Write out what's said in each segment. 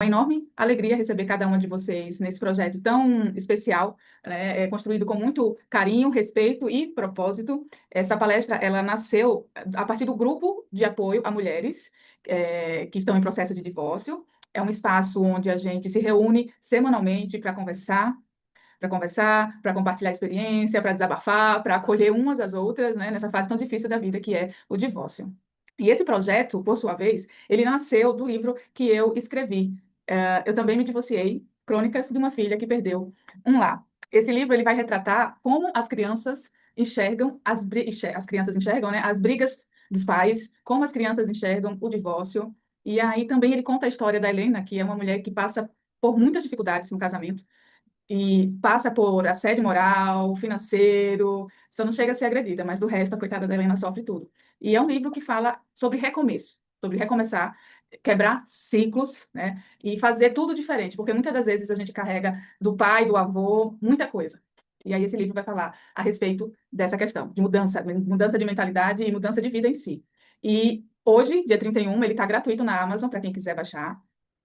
Uma enorme alegria receber cada uma de vocês nesse projeto tão especial, né, construído com muito carinho, respeito e propósito. Essa palestra, ela nasceu a partir do grupo de apoio a mulheres que estão em processo de divórcio. É um espaço onde a gente se reúne semanalmente para compartilhar experiência, para desabafar, para acolher umas às outras, né, nessa fase tão difícil da vida que é o divórcio. E esse projeto, por sua vez, ele nasceu do livro que eu escrevi. Eu também me divorciei, Crônicas de uma Filha que Perdeu um Lar. Esse livro ele vai retratar como as crianças enxergam as crianças enxergam, né, as brigas dos pais, como as crianças enxergam o divórcio. E aí também ele conta a história da Helena, que é uma mulher que passa por muitas dificuldades no casamento e passa por assédio moral, financeiro, só não chega a ser agredida, mas do resto a coitada da Helena sofre tudo. E é um livro que fala sobre recomeço, sobre recomeçar, quebrar ciclos, né, e fazer tudo diferente, porque muitas das vezes a gente carrega do pai, do avô, muita coisa. E aí esse livro vai falar a respeito dessa questão, de mudança de mentalidade e mudança de vida em si. E hoje, dia 31, ele está gratuito na Amazon para quem quiser baixar.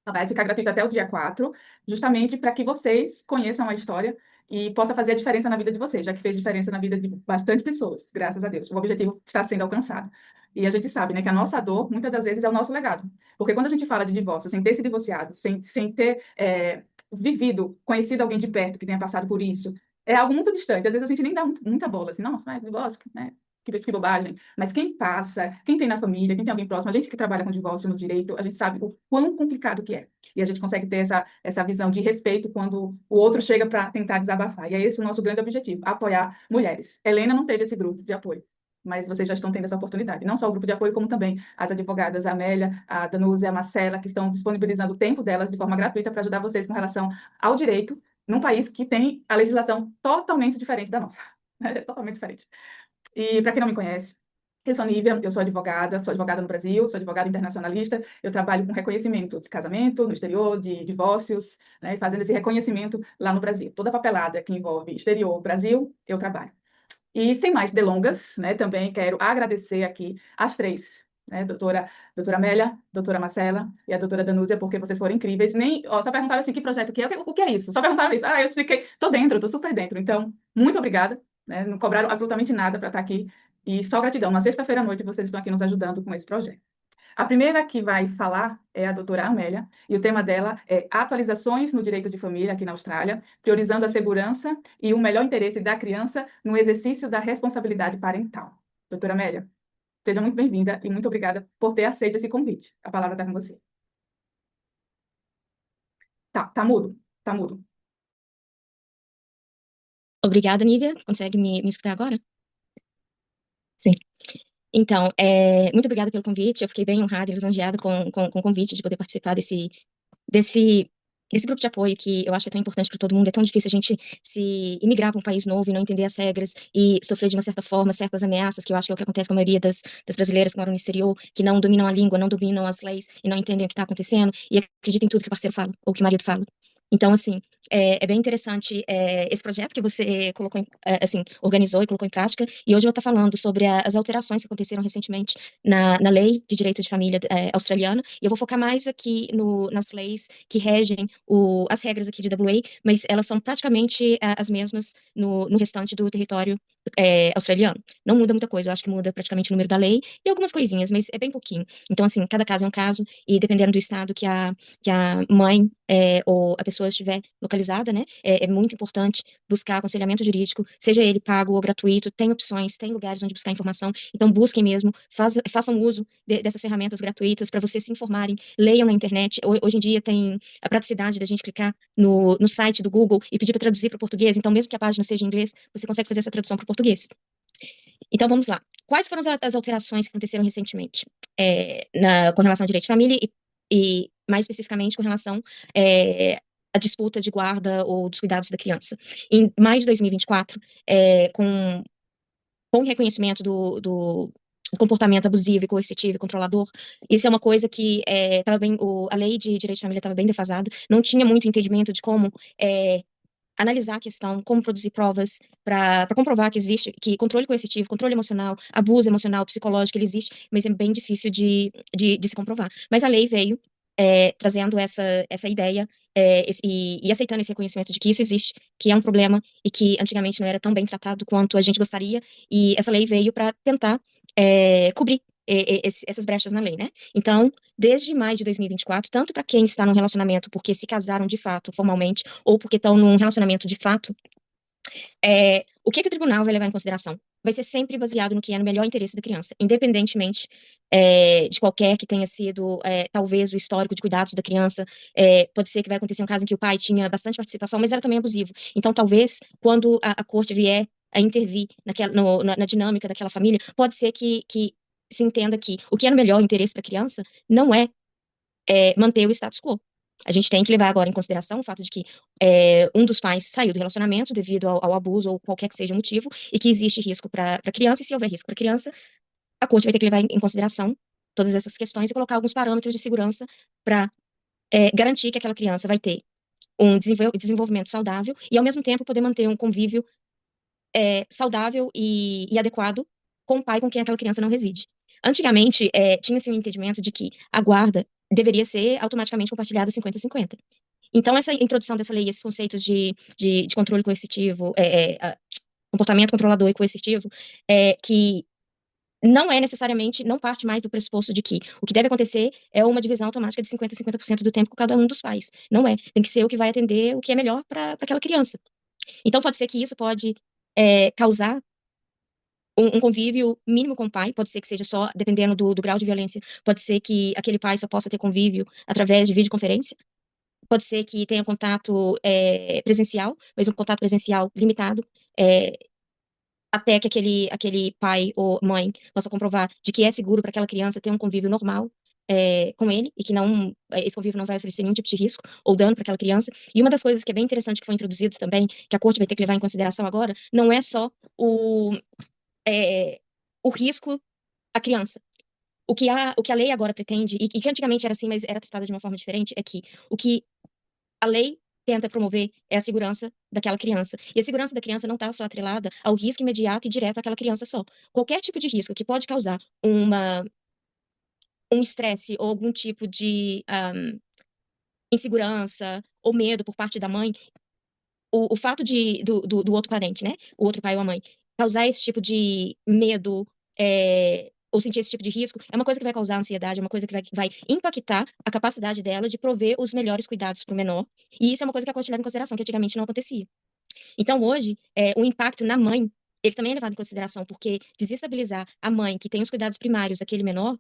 Vai ficar gratuito até o dia 4, justamente para que vocês conheçam a história e possa fazer a diferença na vida de vocês, já que fez diferença na vida de bastante pessoas, graças a Deus. O objetivo está sendo alcançado. E a gente sabe, né, que a nossa dor, muitas das vezes, é o nosso legado. Porque quando a gente fala de divórcio, sem ter se divorciado, sem ter vivido, conhecido alguém de perto que tenha passado por isso, é algo muito distante. Às vezes a gente nem dá muita bola, assim, nossa, mas divórcio, né? Que bobagem. Mas quem passa, quem tem na família, quem tem alguém próximo, a gente que trabalha com divórcio no direito, a gente sabe o quão complicado que é. E a gente consegue ter essa visão de respeito quando o outro chega para tentar desabafar. E é esse o nosso grande objetivo, apoiar mulheres. Helena não teve esse grupo de apoio, mas vocês já estão tendo essa oportunidade. Não só o grupo de apoio, como também as advogadas, a Amélia, a Danusa e a Marcela, que estão disponibilizando o tempo delas de forma gratuita para ajudar vocês com relação ao direito, num país que tem a legislação totalmente diferente da nossa. É totalmente diferente. E para quem não me conhece, eu sou Nívia, eu sou advogada no Brasil, sou advogada internacionalista, eu trabalho com reconhecimento de casamento no exterior, de divórcios, né, fazendo esse reconhecimento lá no Brasil. Toda papelada que envolve exterior, Brasil, eu trabalho. E sem mais delongas, né, também quero agradecer aqui as três, né, doutora Amélia, doutora Marcela e a doutora Danúzia, porque vocês foram incríveis. Nem, ó, só perguntaram assim, que projeto que é? O que é isso? Só perguntaram isso. Ah, eu expliquei. Tô dentro, tô super dentro. Então, muito obrigada, né, não cobraram absolutamente nada para estar aqui. E só gratidão. Na sexta-feira à noite, vocês estão aqui nos ajudando com esse projeto. A primeira que vai falar é a doutora Amélia, e o tema dela é Atualizações no Direito de Família aqui na Austrália, priorizando a segurança e o melhor interesse da criança no exercício da responsabilidade parental. Doutora Amélia, seja muito bem-vinda e muito obrigada por ter aceito esse convite. A palavra está com você. Tá mudo, tá mudo. Obrigada, Nívia. Consegue me escutar agora? Sim. Então, muito obrigada pelo convite. Eu fiquei bem honrada e lisonjeada com o convite de poder participar desse, desse grupo de apoio que eu acho que é tão importante para todo mundo. É tão difícil a gente se imigrar para um país novo e não entender as regras e sofrer de uma certa forma certas ameaças, que eu acho que é o que acontece com a maioria das brasileiras que moram no exterior, que não dominam a língua, não dominam as leis e não entendem o que está acontecendo e acreditam em tudo que o parceiro fala ou que o marido fala. Então, assim, é bem interessante esse projeto que você colocou, assim, organizou e colocou em prática. E hoje eu vou estar falando sobre as alterações que aconteceram recentemente na lei de direito de família australiana. E eu vou focar mais aqui nas leis que regem as regras aqui de WA, mas elas são praticamente as mesmas no restante do território australiano. Não muda muita coisa, eu acho que muda praticamente o número da lei e algumas coisinhas, mas é bem pouquinho. Então, assim, cada caso é um caso, e dependendo do estado que a mãe ou a pessoa estiver localizada, né, é muito importante buscar aconselhamento jurídico, seja ele pago ou gratuito, tem opções, tem lugares onde buscar informação, então busquem mesmo, façam uso dessas ferramentas gratuitas para vocês se informarem, leiam na internet. Hoje em dia tem a praticidade da gente clicar no site do Google e pedir para traduzir para o português, então mesmo que a página seja em inglês, você consegue fazer essa tradução para o português. Então vamos lá. Quais foram as alterações que aconteceram recentemente com relação ao direito de família e mais especificamente com relação à disputa de guarda ou dos cuidados da criança? Em maio de 2024, com o reconhecimento do comportamento abusivo e coercitivo e controlador, isso é uma coisa que a lei de direito de família estava bem defasada, não tinha muito entendimento de como analisar a questão, como produzir provas para comprovar que existe, que controle coercitivo, controle emocional, abuso emocional, psicológico, ele existe, mas é bem difícil de se comprovar. Mas a lei veio trazendo essa ideia e aceitando esse reconhecimento de que isso existe, que é um problema e que antigamente não era tão bem tratado quanto a gente gostaria, e essa lei veio para tentar cobrir essas brechas na lei, né? Então, desde maio de 2024, tanto para quem está num relacionamento porque se casaram de fato, formalmente, ou porque estão num relacionamento de fato, o que o tribunal vai levar em consideração? Vai ser sempre baseado no que é no melhor interesse da criança, independentemente de qualquer que tenha sido, talvez, o histórico de cuidados da criança. Pode ser que vai acontecer um caso em que o pai tinha bastante participação, mas era também abusivo. Então, talvez, quando a corte vier a intervir na dinâmica daquela família, pode ser que se entenda que o que é no melhor interesse para a criança não é manter o status quo. A gente tem que levar agora em consideração o fato de que um dos pais saiu do relacionamento devido ao abuso ou qualquer que seja o motivo, e que existe risco para a criança, e se houver risco para a criança, a corte vai ter que levar em consideração todas essas questões e colocar alguns parâmetros de segurança para garantir que aquela criança vai ter um desenvolvimento saudável e, ao mesmo tempo, poder manter um convívio saudável e adequado com o pai com quem aquela criança não reside. Antigamente, tinha-se um entendimento de que a guarda deveria ser automaticamente compartilhada 50-50. Então, essa introdução dessa lei, esses conceitos de controle coercitivo, comportamento controlador e coercitivo, que não é necessariamente, não parte mais do pressuposto de que o que deve acontecer é uma divisão automática de 50-50% do tempo com cada um dos pais. Não é. Tem que ser o que vai atender o que é melhor para aquela criança. Então, pode ser que isso pode causar um convívio mínimo com o pai, pode ser que seja só, dependendo do grau de violência, pode ser que aquele pai só possa ter convívio através de videoconferência, pode ser que tenha contato presencial, mas um contato presencial limitado, até que aquele pai ou mãe possa comprovar de que é seguro para aquela criança ter um convívio normal com ele, e que não, esse convívio não vai oferecer nenhum tipo de risco ou dano para aquela criança. E uma das coisas que é bem interessante que foi introduzido também, que a corte vai ter que levar em consideração agora, não é só é, o risco à criança. O que a lei agora pretende, e que antigamente era assim, mas era tratada de uma forma diferente, é que o que a lei tenta promover é a segurança daquela criança. E a segurança da criança não está só atrelada ao risco imediato e direto àquela criança só. Qualquer tipo de risco que pode causar um estresse ou algum tipo de insegurança ou medo por parte da mãe, o fato do outro parente, né? O outro pai ou a mãe, causar esse tipo de medo, ou sentir esse tipo de risco, é uma coisa que vai causar ansiedade, é uma coisa que vai impactar a capacidade dela de prover os melhores cuidados para o menor. E isso é uma coisa que a corte leva em consideração, que antigamente não acontecia. Então, hoje, o impacto na mãe, ele também é levado em consideração, porque desestabilizar a mãe que tem os cuidados primários daquele menor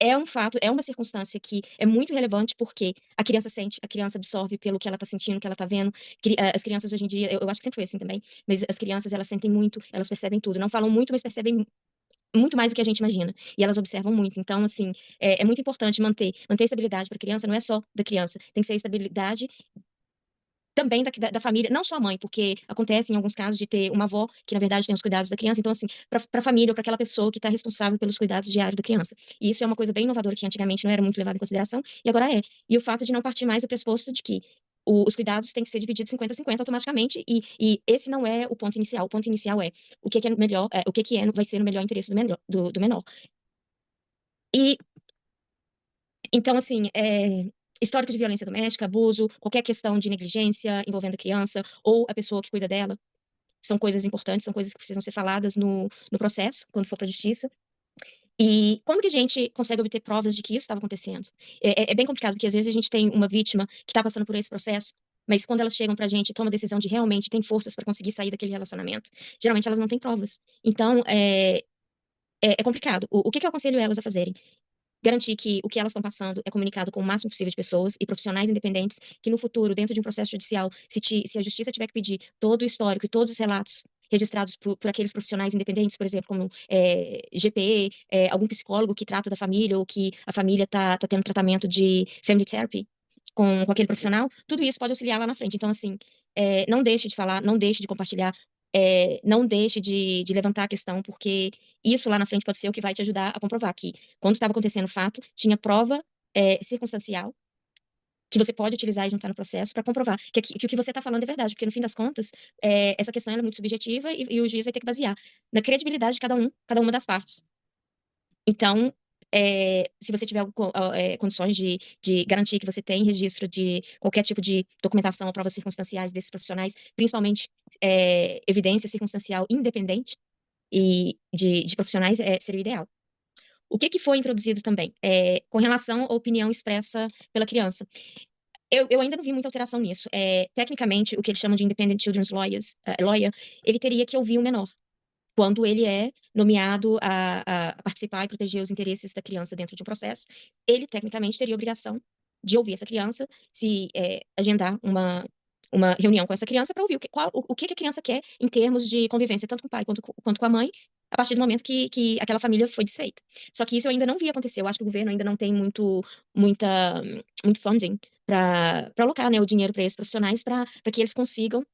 é um fato, é uma circunstância que é muito relevante, porque a criança sente, a criança absorve pelo que ela está sentindo, que ela está vendo. As crianças hoje em dia, eu acho que sempre foi assim também, mas as crianças, elas sentem muito, elas percebem tudo. Não falam muito, mas percebem muito mais do que a gente imagina. E elas observam muito. Então, assim, é muito importante manter a estabilidade para a criança, não é só da criança, tem que ser a estabilidade também da família, não só a mãe, porque acontece em alguns casos de ter uma avó que, na verdade, tem os cuidados da criança. Então, assim, para a família ou para aquela pessoa que está responsável pelos cuidados diários da criança. E isso é uma coisa bem inovadora que antigamente não era muito levada em consideração, e agora é. E o fato de não partir mais do pressuposto de que os cuidados têm que ser divididos 50-50 automaticamente, e esse não é o ponto inicial. O ponto inicial é o que é melhor, o que vai ser no melhor interesse do menor. E então, assim, histórico de violência doméstica, abuso, qualquer questão de negligência envolvendo a criança ou a pessoa que cuida dela, são coisas importantes, são coisas que precisam ser faladas no processo, quando for para a justiça. E como que a gente consegue obter provas de que isso estava acontecendo? É bem complicado, porque às vezes a gente tem uma vítima que está passando por esse processo, mas quando elas chegam para a gente e tomam a decisão de realmente ter forças para conseguir sair daquele relacionamento, geralmente elas não têm provas. Então, é complicado. O que eu aconselho elas a fazerem? Garantir que o que elas estão passando é comunicado com o máximo possível de pessoas e profissionais independentes, que no futuro, dentro de um processo judicial, se a justiça tiver que pedir todo o histórico e todos os relatos registrados por aqueles profissionais independentes, por exemplo, como GP, algum psicólogo que trata da família ou que a família está tendo tratamento de family therapy com aquele profissional, tudo isso pode auxiliar lá na frente. Então, assim, não deixe de falar, não deixe de compartilhar, não deixe de levantar a questão, porque isso lá na frente pode ser o que vai te ajudar a comprovar que, quando estava acontecendo o fato, tinha prova circunstancial que você pode utilizar e juntar no processo para comprovar que o que você está falando é verdade, porque no fim das contas, essa questão é muito subjetiva, e o juiz vai ter que basear na credibilidade de cada uma das partes. Então, se você tiver condições de garantir que você tem registro de qualquer tipo de documentação ou provas circunstanciais desses profissionais, principalmente evidência circunstancial independente e de profissionais, seria o ideal. O que foi introduzido também? Com relação à opinião expressa pela criança. Eu ainda não vi muita alteração nisso. Tecnicamente, o que eles chamam de Independent Children's Lawyer, ele teria que ouvir o menor quando ele é nomeado a participar e proteger os interesses da criança dentro de um processo. Ele, tecnicamente, teria a obrigação de ouvir essa criança, se agendar uma reunião com essa criança para ouvir o que a criança quer em termos de convivência, tanto com o pai quanto com a mãe, a partir do momento que aquela família foi desfeita. Só que isso eu ainda não vi acontecer. Eu acho que o governo ainda não tem muito funding para alocar, né, o dinheiro para esses profissionais para que eles consigam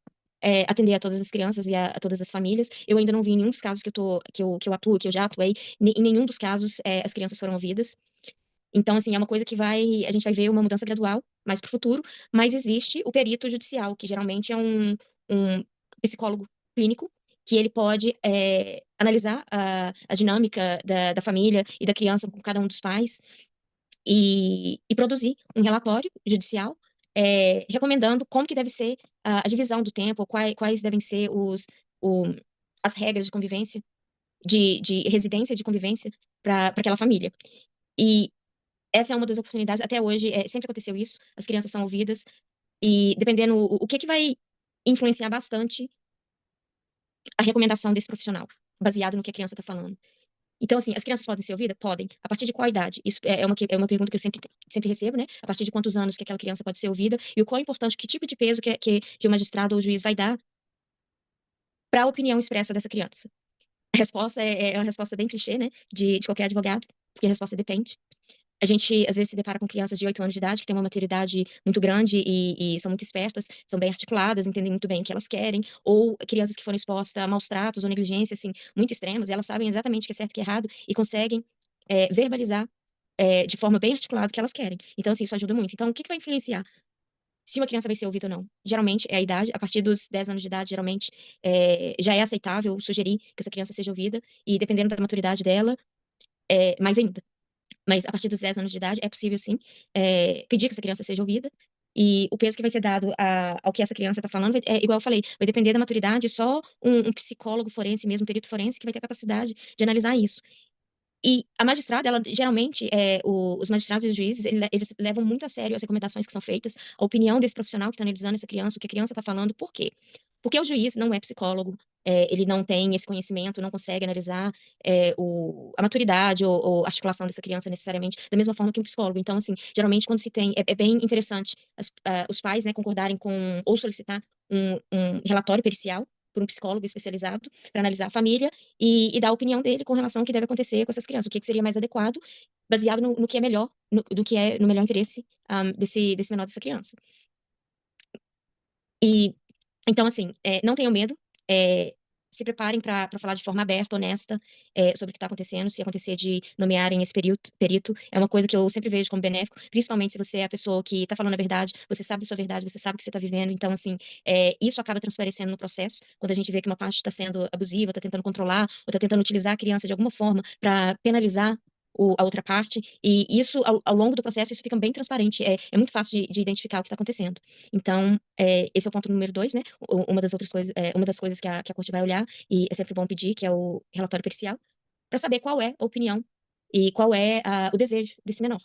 atender a todas as crianças e a todas as famílias. Eu ainda não vi em nenhum dos casos que eu atuo, que eu já atuei, em nenhum dos casos as crianças foram ouvidas. Então, assim, é uma coisa que a gente vai ver uma mudança gradual mais para o futuro, mas existe o perito judicial, que geralmente é um psicólogo clínico, que ele pode analisar a dinâmica da família e da criança com cada um dos pais e produzir um relatório judicial recomendando como que deve ser a divisão do tempo, quais devem ser as regras de convivência, de residência de convivência para aquela família. E essa é uma das oportunidades, até hoje, sempre aconteceu isso, as crianças são ouvidas, e dependendo o que vai influenciar bastante a recomendação desse profissional, baseado no que a criança está falando. Então, assim, as crianças podem ser ouvidas? Podem. A partir de qual idade? Isso é uma pergunta que eu sempre recebo, né? A partir de quantos anos que aquela criança pode ser ouvida e o quão importante, que tipo de peso que o magistrado ou o juiz vai dar para a opinião expressa dessa criança. A resposta é uma resposta bem clichê, né? De qualquer advogado, porque a resposta depende. A gente, às vezes, se depara com crianças de 8 anos de idade que têm uma maturidade muito grande e são muito espertas, são bem articuladas, entendem muito bem o que elas querem, ou crianças que foram expostas a maus tratos ou negligência, assim, muito extremos, e elas sabem exatamente o que é certo e o que é errado e conseguem verbalizar de forma bem articulada o que elas querem. Então, assim, isso ajuda muito. Então, o que vai influenciar se uma criança vai ser ouvida ou não? Geralmente é a idade, a partir dos 10 anos de idade, geralmente já é aceitável sugerir que essa criança seja ouvida, e dependendo da maturidade dela, mais ainda. Mas a partir dos 10 anos de idade é possível, sim, pedir que essa criança seja ouvida. E o peso que vai ser dado ao que essa criança está falando, igual eu falei, vai depender da maturidade, só um psicólogo forense, mesmo um perito forense, que vai ter a capacidade de analisar isso. E a magistrada, ela geralmente, os magistrados e os juízes, eles levam muito a sério as recomendações que são feitas, a opinião desse profissional que está analisando essa criança, o que a criança está falando, por quê? Porque o juiz não é psicólogo, ele não tem esse conhecimento, não consegue analisar a maturidade ou articulação dessa criança necessariamente da mesma forma que um psicólogo. Então, assim, geralmente quando se tem, é bem interessante os pais, né, concordarem com, ou solicitar um relatório pericial por um psicólogo especializado para analisar a família e dar a opinião dele com relação ao que deve acontecer com essas crianças, o que seria mais adequado, baseado no que é melhor, do que é no melhor interesse desse menor, dessa criança. E, então, assim, não tenham medo, se preparem para falar de forma aberta, honesta, sobre o que está acontecendo. Se acontecer de nomearem esse perito, é uma coisa que eu sempre vejo como benéfico, principalmente se você é a pessoa que está falando a verdade, você sabe da sua verdade, você sabe o que você está vivendo. Então, assim, isso acaba transparecendo no processo, quando a gente vê que uma parte está sendo abusiva, está tentando controlar, ou está tentando utilizar a criança de alguma forma para penalizar a outra parte, e isso, ao longo do processo, isso fica bem transparente, é muito fácil de identificar o que está acontecendo. Então, esse é o ponto número 2, né? Uma das outras coisas, uma das coisas que a corte vai olhar, e é sempre bom pedir, que é o relatório pericial, para saber qual é a opinião e qual é o desejo desse menor.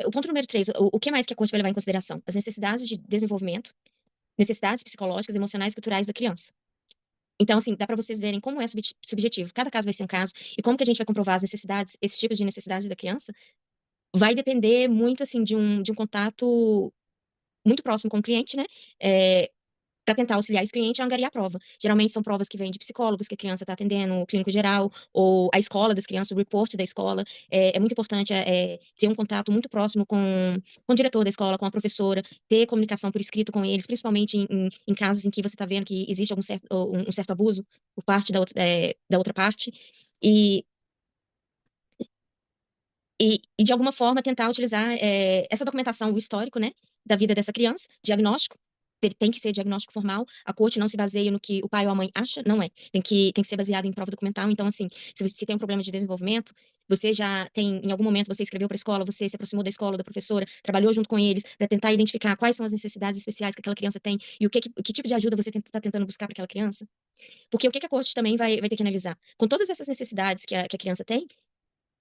O ponto número 3, o que mais que a corte vai levar em consideração? As necessidades de desenvolvimento, necessidades psicológicas, emocionais e culturais da criança. Então, assim, dá para vocês verem como é subjetivo. Cada caso vai ser um caso, e como que a gente vai comprovar as necessidades, esses tipos de necessidade da criança, vai depender muito, assim, de um contato muito próximo com o cliente, né? Para tentar auxiliar esse cliente a angariar a prova. Geralmente são provas que vêm de psicólogos que a criança está atendendo, o clínico geral, ou a escola das crianças, o report da escola. É muito importante ter um contato muito próximo com o diretor da escola, com a professora, ter comunicação por escrito com eles, principalmente em casos em que você está vendo que existe um certo abuso por parte da outra parte. E, de alguma forma, tentar utilizar essa documentação, o histórico, né, da vida dessa criança, diagnóstico, tem que ser diagnóstico formal, a corte não se baseia no que o pai ou a mãe acha, não é. Tem que ser baseado em prova documental. Então, assim, se tem um problema de desenvolvimento, você já tem, em algum momento, você escreveu para a escola, você se aproximou da escola, da professora, trabalhou junto com eles para tentar identificar quais são as necessidades especiais que aquela criança tem e que tipo de ajuda você está tentando buscar para aquela criança. Porque o que a corte também vai ter que analisar? Com todas essas necessidades que a criança tem,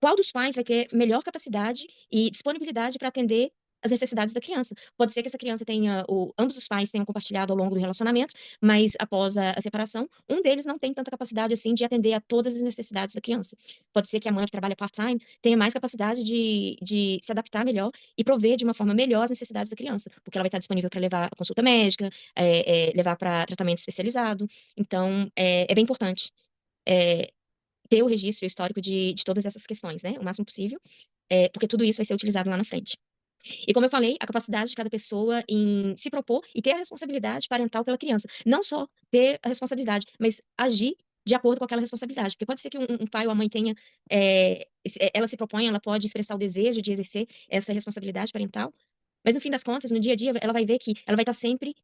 qual dos pais vai ter melhor capacidade e disponibilidade para atender as necessidades da criança? Pode ser que essa criança tenha, ambos os pais tenham compartilhado ao longo do relacionamento, mas após a separação, um deles não tem tanta capacidade assim de atender a todas as necessidades da criança. Pode ser que a mãe que trabalha part-time tenha mais capacidade de se adaptar melhor e prover de uma forma melhor as necessidades da criança, porque ela vai estar disponível para levar a consulta médica, levar para tratamento especializado. Então, é bem importante. É, ter o registro histórico de todas essas questões, né? O máximo possível, porque tudo isso vai ser utilizado lá na frente. E como eu falei, a capacidade de cada pessoa em se propor e ter a responsabilidade parental pela criança. Não só ter a responsabilidade, mas agir de acordo com aquela responsabilidade. Porque pode ser que um pai ou a mãe tenha, ela se propõe, ela pode expressar o desejo de exercer essa responsabilidade parental, mas no fim das contas, no dia a dia, ela vai ver que ela vai estar sempre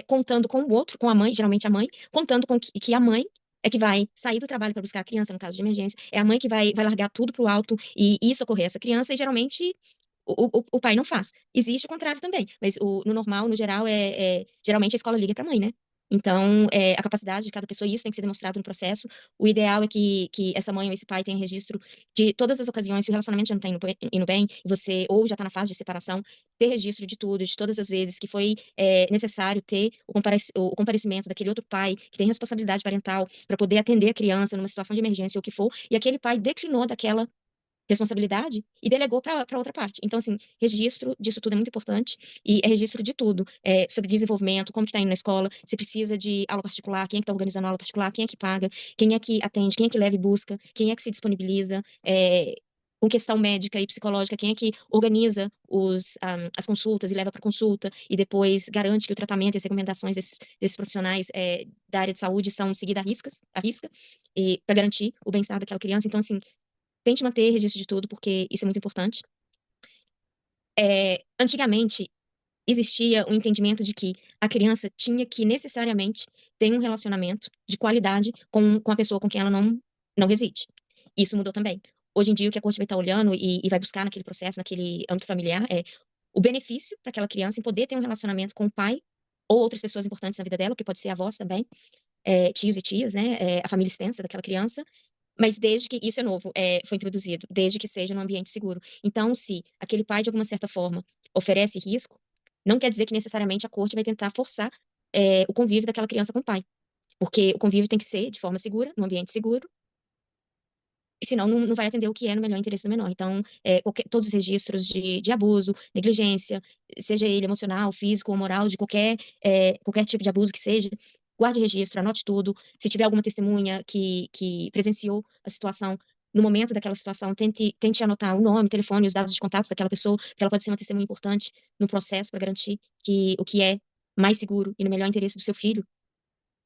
contando com o outro, com a mãe, geralmente a mãe, contando com que a mãe é que vai sair do trabalho para buscar a criança, no caso de emergência, é a mãe que vai largar tudo para o alto e socorrer essa criança, e geralmente o pai não faz. Existe o contrário também, mas no normal, no geral, geralmente a escola liga para a mãe, né? Então, a capacidade de cada pessoa, isso tem que ser demonstrado no processo. O ideal é que essa mãe ou esse pai tenha registro de todas as ocasiões, se o relacionamento já não está indo bem, e você ou já está na fase de separação, ter registro de tudo, de todas as vezes que foi necessário ter o comparecimento daquele outro pai que tem responsabilidade parental para poder atender a criança numa situação de emergência ou o que for, e aquele pai declinou daquela responsabilidade e delegou para outra parte. Então, assim, registro disso tudo é muito importante e é registro de tudo, sobre desenvolvimento, como que está indo na escola, se precisa de aula particular, quem é que está organizando a aula particular, quem é que paga, quem é que atende, quem é que leva e busca, quem é que se disponibiliza, com questão médica e psicológica, quem é que organiza as consultas e leva para consulta e depois garante que o tratamento e as recomendações desses profissionais da área de saúde são seguidas à risca, e para garantir o bem-estar daquela criança. Então, assim, tente manter registro de tudo, porque isso é muito importante. Antigamente, existia um entendimento de que a criança tinha que necessariamente ter um relacionamento de qualidade com a pessoa com quem ela não reside. Isso mudou também. Hoje em dia, o que a corte vai estar olhando e vai buscar naquele processo, naquele âmbito familiar, é o benefício para aquela criança em poder ter um relacionamento com o pai ou outras pessoas importantes na vida dela, que pode ser avós também, tios e tias, né, a família extensa daquela criança, mas desde que isso é novo, foi introduzido, desde que seja num ambiente seguro. Então, se aquele pai, de alguma certa forma, oferece risco, não quer dizer que necessariamente a corte vai tentar forçar o convívio daquela criança com o pai, porque o convívio tem que ser de forma segura, num ambiente seguro, senão não vai atender o que é no melhor interesse do menor. Então, todos os registros de abuso, negligência, seja ele emocional, físico ou moral, de qualquer tipo de abuso que seja, guarde registro, anote tudo. Se tiver alguma testemunha que presenciou a situação, no momento daquela situação, tente anotar o nome, telefone, os dados de contato daquela pessoa, porque ela pode ser uma testemunha importante no processo para garantir que o que é mais seguro e no melhor interesse do seu filho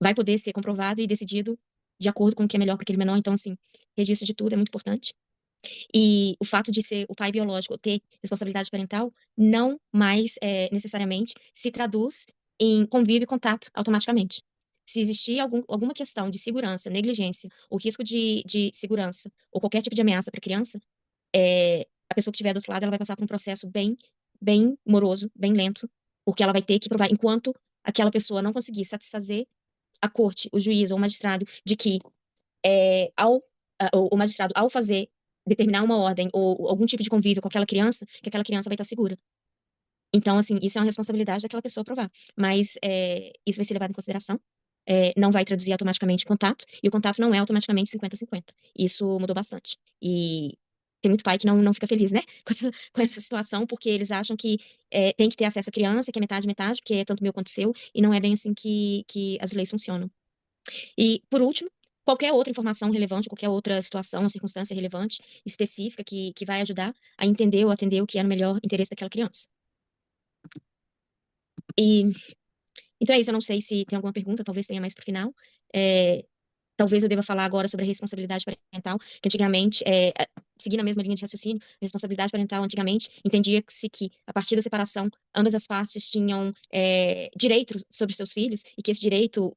vai poder ser comprovado e decidido de acordo com o que é melhor para aquele menor. Então, assim, registro de tudo é muito importante. E o fato de ser o pai biológico ter responsabilidade parental não mais necessariamente se traduz em convívio e contato automaticamente. Se existir alguma questão de segurança, negligência, ou risco de segurança, ou qualquer tipo de ameaça para a criança, a pessoa que estiver do outro lado, ela vai passar por um processo bem moroso, bem lento, porque ela vai ter que provar, enquanto aquela pessoa não conseguir satisfazer a corte, o juiz ou o magistrado, de que o magistrado, ao determinar uma ordem ou algum tipo de convívio com aquela criança, que aquela criança vai estar segura. Então, assim, isso é uma responsabilidade daquela pessoa provar. Mas isso vai ser levado em consideração. Não vai traduzir automaticamente contato, e o contato não é automaticamente 50-50. Isso mudou bastante. E tem muito pai que não fica feliz, né, com essa situação, porque eles acham que tem que ter acesso à criança, que é metade, metade, porque é tanto meu quanto seu, e não é bem assim que as leis funcionam. E, por último, qualquer outra informação relevante, qualquer outra situação ou circunstância relevante, específica, que vai ajudar a entender ou atender o que é no melhor interesse daquela criança. E, então é isso, eu não sei se tem alguma pergunta, talvez tenha mais para o final. Talvez eu deva falar agora sobre a responsabilidade parental, que antigamente, seguindo a mesma linha de raciocínio, responsabilidade parental antigamente, entendia-se que, a partir da separação, ambas as partes tinham direito sobre seus filhos e que esse direito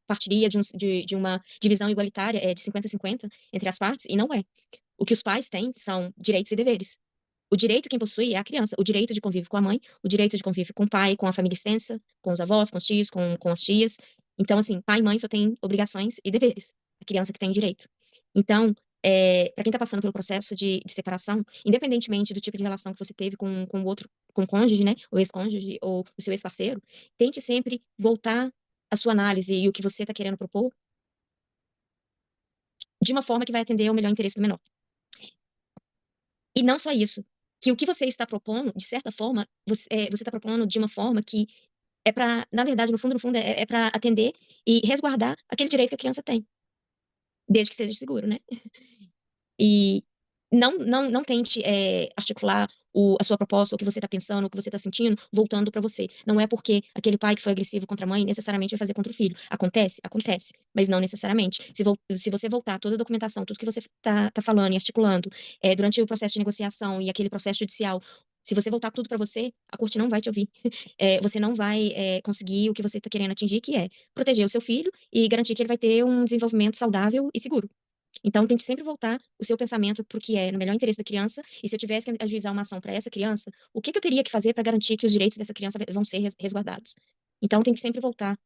partiria de uma divisão igualitária de 50-50 entre as partes, e não é. O que os pais têm são direitos e deveres. O direito quem possui é a criança, o direito de convívio com a mãe, o direito de convívio com o pai, com a família extensa, com os avós, com os tios, com as tias. Então, assim, pai e mãe só têm obrigações e deveres. A criança que tem direito. Então, para quem está passando pelo processo de separação, independentemente do tipo de relação que você teve com o outro, com o cônjuge, né, ou ex-cônjuge, ou o seu ex-parceiro, tente sempre voltar a sua análise e o que você está querendo propor de uma forma que vai atender ao melhor interesse do menor. E não só isso, que o que você está propondo, de certa forma, você está propondo de uma forma que é para, na verdade, no fundo, é para atender e resguardar aquele direito que a criança tem, desde que seja seguro, né? E não tente articular a sua proposta, o que você está pensando, o que você está sentindo, voltando para você. Não é porque aquele pai que foi agressivo contra a mãe necessariamente vai fazer contra o filho. Acontece? Acontece, mas não necessariamente. Se você voltar toda a documentação, tudo que você tá falando e articulando durante o processo de negociação e aquele processo judicial, se você voltar tudo para você, a corte não vai te ouvir. Você não vai conseguir o que você está querendo atingir, que é proteger o seu filho e garantir que ele vai ter um desenvolvimento saudável e seguro. Então, tente sempre voltar o seu pensamento para o que é no melhor interesse da criança, e se eu tivesse que ajuizar uma ação para essa criança, o que eu teria que fazer para garantir que os direitos dessa criança vão ser resguardados? Então, tente sempre voltar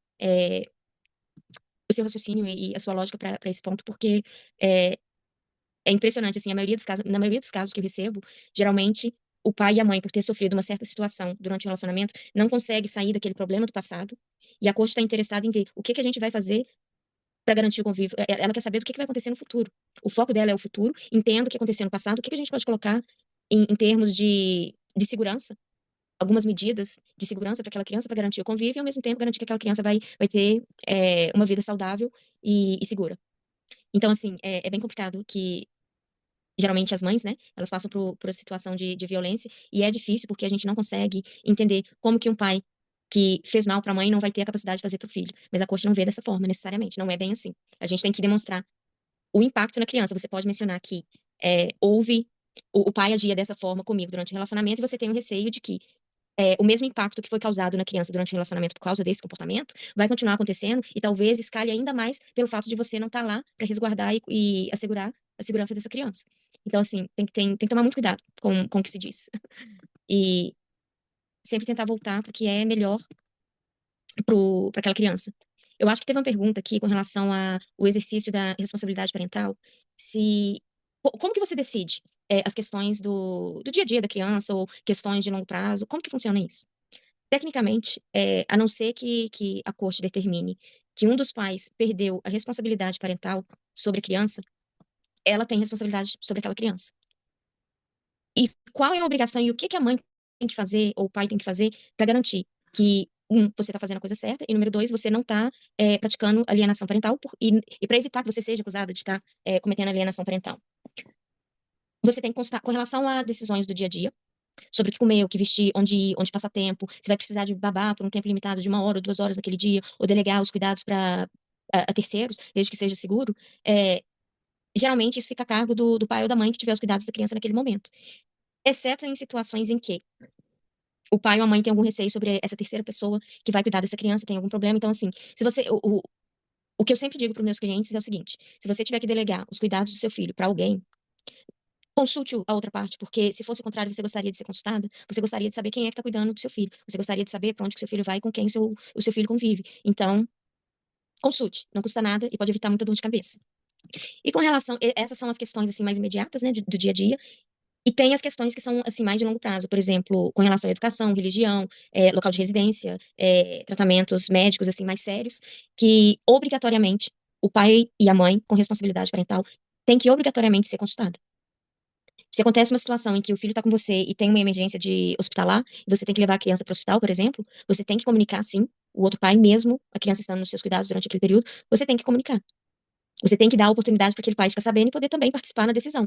o seu raciocínio e a sua lógica para esse ponto, porque é, é impressionante, assim, na maioria dos casos que eu recebo, geralmente o pai e a mãe, por ter sofrido uma certa situação durante o relacionamento, não consegue sair daquele problema do passado, e a corte está interessada em ver o que a gente vai fazer para garantir o convívio. Ela quer saber do que vai acontecer no futuro. O foco dela é o futuro, entendo o que aconteceu no passado, o que a gente pode colocar em termos de segurança, algumas medidas de segurança para aquela criança para garantir o convívio e, ao mesmo tempo, garantir que aquela criança vai ter uma vida saudável e segura. Então, assim, é bem complicado que, geralmente, as mães, né, elas passam por essa situação de violência, e é difícil porque a gente não consegue entender como que um pai que fez mal para a mãe não vai ter a capacidade de fazer para o filho. Mas a corte não vê dessa forma, necessariamente. Não é bem assim. A gente tem que demonstrar o impacto na criança. Você pode mencionar que houve o pai agia dessa forma comigo durante o relacionamento, e você tem o receio de que o mesmo impacto que foi causado na criança durante o relacionamento por causa desse comportamento vai continuar acontecendo, e talvez escale ainda mais pelo fato de você não estar lá para resguardar e assegurar a segurança dessa criança. Então, assim, tem que tomar muito cuidado com o que se diz. E sempre tentar voltar para o que é melhor para aquela criança. Eu acho que teve uma pergunta aqui com relação ao exercício da responsabilidade parental. Se, como que você decide as questões do dia a dia da criança ou questões de longo prazo? Como que funciona isso? Tecnicamente, a não ser que a corte determine que um dos pais perdeu a responsabilidade parental sobre a criança, ela tem responsabilidade sobre aquela criança. E qual é a obrigação e o que a mãe tem que fazer ou o pai tem que fazer para garantir que, você está fazendo a coisa certa, e número dois, você não está praticando alienação parental, e para evitar que você seja acusada de estar cometendo alienação parental. Você tem que constar, com relação a decisões do dia a dia, sobre o que comer, o que vestir, onde ir, onde passar tempo, se vai precisar de babá por um tempo limitado de 1 hora ou 2 horas naquele dia, ou delegar os cuidados para a terceiros, desde que seja seguro, geralmente isso fica a cargo do pai ou da mãe que tiver os cuidados da criança naquele momento. Exceto em situações em que o pai ou a mãe tem algum receio sobre essa terceira pessoa que vai cuidar dessa criança, tem algum problema. Então, assim, se você. O que eu sempre digo para os meus clientes é o seguinte: se você tiver que delegar os cuidados do seu filho para alguém, consulte a outra parte, porque se fosse o contrário, você gostaria de ser consultada, você gostaria de saber quem é que está cuidando do seu filho, você gostaria de saber para onde que o seu filho vai e com quem o seu filho convive. Então, consulte, não custa nada e pode evitar muita dor de cabeça. E com relação, essas são as questões assim mais imediatas, né, do dia a dia. E tem as questões que são assim mais de longo prazo, por exemplo, com relação à educação, religião, local de residência, tratamentos médicos assim mais sérios, que obrigatoriamente o pai e a mãe com responsabilidade parental têm que obrigatoriamente ser consultados. Se acontece uma situação em que o filho está com você e tem uma emergência de hospitalar, e você tem que levar a criança para o hospital, por exemplo, você tem que comunicar, sim, o outro pai, mesmo a criança estando nos seus cuidados durante aquele período, você tem que comunicar. Você tem que dar a oportunidade para aquele pai ficar sabendo e poder também participar na decisão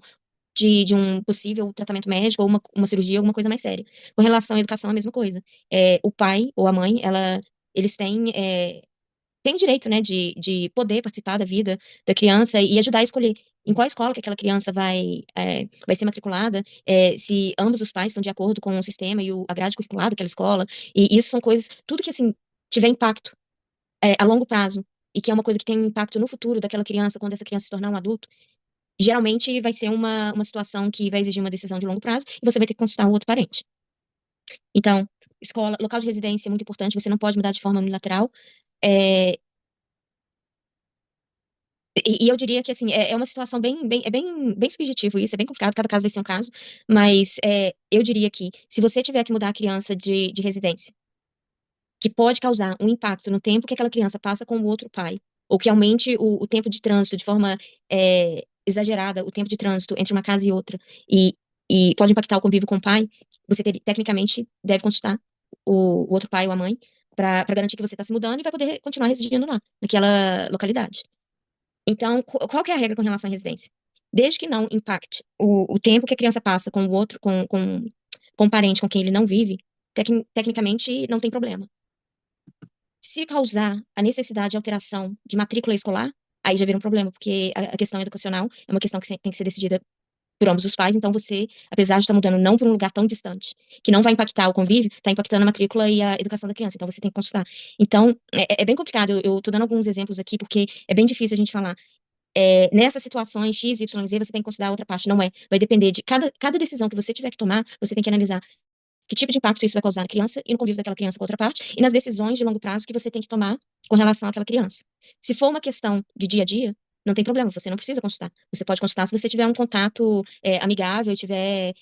de um possível tratamento médico ou uma cirurgia, alguma coisa mais séria. Com relação à educação, a mesma coisa. O pai ou a mãe, eles têm o direito, né, de poder participar da vida da criança e ajudar a escolher. em qual escola que aquela criança vai ser matriculada, se ambos os pais estão de acordo com o sistema e a grade curricular daquela escola. E isso são coisas, tudo que, assim, tiver impacto a longo prazo e que é uma coisa que tem um impacto no futuro daquela criança, quando essa criança se tornar um adulto, geralmente vai ser uma situação que vai exigir uma decisão de longo prazo e você vai ter que consultar o outro parente. Então, escola, local de residência é muito importante, você não pode mudar de forma unilateral. É, e eu diria que, assim, é uma situação bem subjetivo isso, é bem complicado, cada caso vai ser um caso, mas eu diria que se você tiver que mudar a criança de residência, que pode causar um impacto no tempo que aquela criança passa com o outro pai, ou que aumente o tempo de trânsito de forma exagerada, o tempo de trânsito entre uma casa e outra, e, e pode impactar o convívio com o pai, você tecnicamente deve consultar o outro pai ou a mãe para garantir que você está se mudando e vai poder continuar residindo lá, naquela localidade. Então, qual que é a regra com relação à residência? Desde que não impacte o tempo que a criança passa com o outro, com o parente com quem ele não vive, tecnicamente não tem problema. Se causar a necessidade de alteração de matrícula escolar, aí já vira um problema, porque a questão educacional é uma questão que tem que ser decidida por ambos os pais, então você, apesar de estar mudando não para um lugar tão distante, que não vai impactar o convívio, está impactando a matrícula e a educação da criança, então você tem que consultar. Então, é bem complicado, eu estou dando alguns exemplos aqui, porque é bem difícil a gente falar. Nessas situações X, Y, Z, você tem que considerar a outra parte, não é. Vai depender de cada decisão que você tiver que tomar, você tem que analisar que tipo de impacto isso vai causar na criança e no convívio daquela criança com a outra parte, e nas decisões de longo prazo que você tem que tomar com relação àquela criança. Se for uma questão de dia a dia, não tem problema, você não precisa consultar. Você pode consultar se você tiver um contato amigável, tiver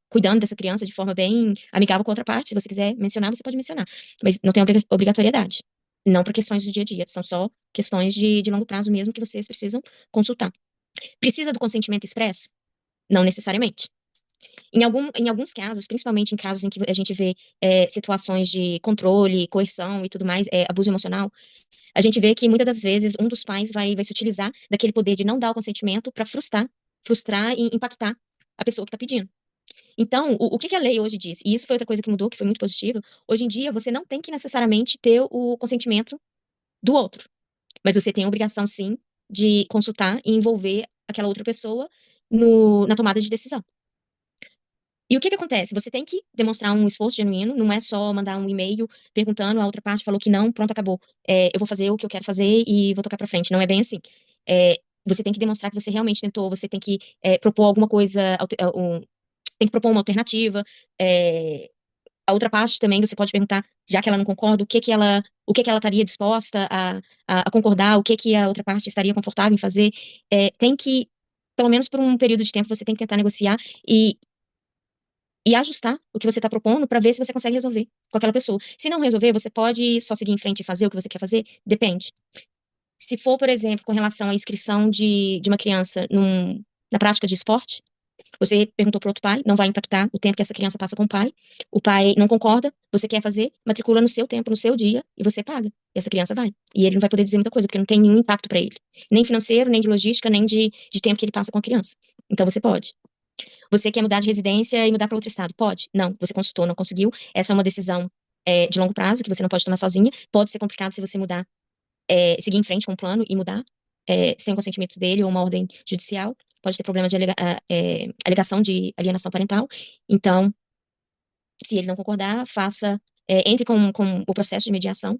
cuidando dessa criança de forma bem amigável com a outra parte. Se você quiser mencionar, você pode mencionar. Mas não tem obrigatoriedade. Não para questões do dia a dia, são só questões de longo prazo mesmo que vocês precisam consultar. Precisa do consentimento expresso? Não necessariamente. Em alguns casos, principalmente em casos em que a gente vê situações de controle, coerção e tudo mais, abuso emocional, a gente vê que muitas das vezes um dos pais vai se utilizar daquele poder de não dar o consentimento para frustrar e impactar a pessoa que está pedindo. Então, o que a lei hoje diz? E isso foi outra coisa que mudou, que foi muito positivo. Hoje em dia, você não tem que necessariamente ter o consentimento do outro, mas você tem a obrigação, sim, de consultar e envolver aquela outra pessoa na tomada de decisão. E o que acontece? Você tem que demonstrar um esforço genuíno, não é só mandar um e-mail perguntando, a outra parte falou que não, pronto, acabou. Eu vou fazer o que eu quero fazer e vou tocar pra frente. Não é bem assim. Você tem que demonstrar que você realmente tentou, você tem que propor alguma coisa, tem que propor uma alternativa. A outra parte também você pode perguntar, já que ela não concorda, o que que ela estaria disposta a concordar, o que que a outra parte estaria confortável em fazer. Tem que, pelo menos por um período de tempo, você tem que tentar negociar e ajustar o que você está propondo para ver se você consegue resolver com aquela pessoa. Se não resolver, você pode só seguir em frente e fazer o que você quer fazer? Depende. Se for, por exemplo, com relação à inscrição de uma criança na prática de esporte, você perguntou para outro pai, não vai impactar o tempo que essa criança passa com o pai não concorda, você quer fazer, matricula no seu tempo, no seu dia, e você paga. E essa criança vai. E ele não vai poder dizer muita coisa, porque não tem nenhum impacto para ele. Nem financeiro, nem de logística, nem de tempo que ele passa com a criança. Então você pode. Você quer mudar de residência e mudar para outro estado? Pode? Não. Você consultou, não conseguiu. Essa é uma decisão de longo prazo que você não pode tomar sozinha. Pode ser complicado se você mudar, seguir em frente com o plano e mudar sem o consentimento dele ou uma ordem judicial. Pode ter problema de alegação de alienação parental. Então, se ele não concordar, entre com o processo de mediação.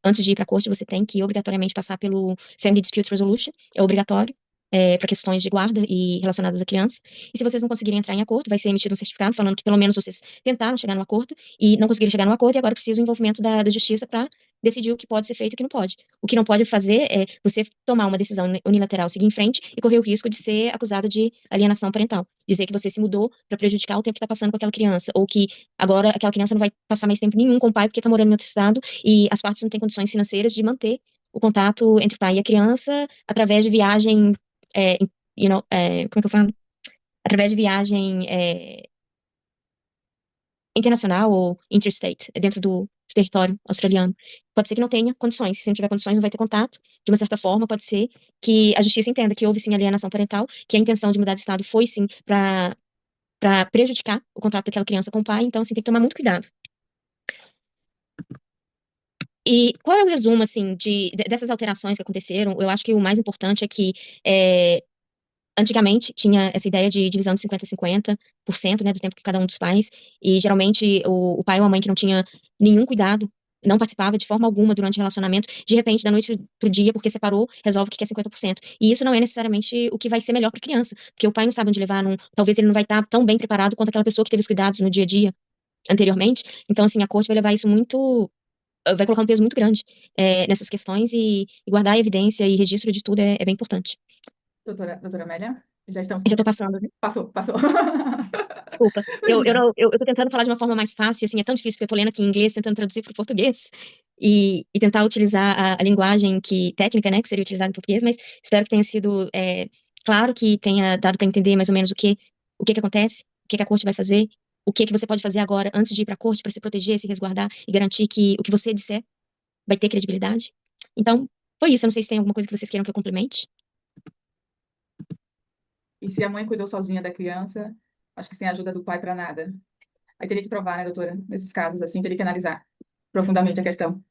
Antes de ir para a corte, você tem que obrigatoriamente passar pelo Family Dispute Resolution, é obrigatório. Para questões de guarda e relacionadas à criança. E se vocês não conseguirem entrar em acordo, vai ser emitido um certificado falando que pelo menos vocês tentaram chegar no acordo e não conseguiram chegar no acordo e agora precisa do envolvimento da justiça para decidir o que pode ser feito e o que não pode. O que não pode fazer é você tomar uma decisão unilateral, seguir em frente e correr o risco de ser acusado de alienação parental. Dizer que você se mudou para prejudicar o tempo que está passando com aquela criança, ou que agora aquela criança não vai passar mais tempo nenhum com o pai porque está morando em outro estado e as partes não têm condições financeiras de manter o contato entre o pai e a criança através de viagem é, como é que eu falo? Através de viagem internacional ou interstate, dentro do território australiano. Pode ser que não tenha condições. Se não tiver condições, não vai ter contato. De uma certa forma, pode ser que a justiça entenda que houve sim alienação parental, que a intenção de mudar de estado foi sim para prejudicar o contato daquela criança com o pai. Então, assim, tem que tomar muito cuidado. E qual é o resumo, assim, dessas alterações que aconteceram? Eu acho que o mais importante é que é, antigamente tinha essa ideia de divisão de 50-50%, né, do tempo que cada um dos pais, e geralmente o pai ou a mãe que não tinha nenhum cuidado, não participava de forma alguma durante o relacionamento, de repente, da noite pro dia, porque separou, resolve que quer 50%. E isso não é necessariamente o que vai ser melhor para a criança, porque o pai não sabe onde levar, talvez ele não vai estar tão bem preparado quanto aquela pessoa que teve os cuidados no dia a dia anteriormente. Então, assim, a corte vai levar isso muito, vai colocar um peso muito grande nessas questões e guardar a evidência e registro de tudo é bem importante. Doutora Amélia, já estamos Já com tô tempo. passando, né? Passou. Desculpa. Imagina. Eu tô tentando falar de uma forma mais fácil, assim, é tão difícil, porque eu tô lendo aqui em inglês, tentando traduzir para o português, e tentar utilizar a linguagem técnica, né, que seria utilizada em português, mas espero que tenha sido claro, que tenha dado para entender mais ou menos o que que acontece, o que que a corte vai fazer, o que que você pode fazer agora antes de ir para a corte para se proteger, se resguardar e garantir que o que você disser vai ter credibilidade. Então, foi isso. Eu não sei se tem alguma coisa que vocês queiram que eu complemente. E se a mãe cuidou sozinha da criança, acho que sem a ajuda do pai para nada. Aí teria que provar, né, doutora? Nesses casos, assim, teria que analisar profundamente a questão.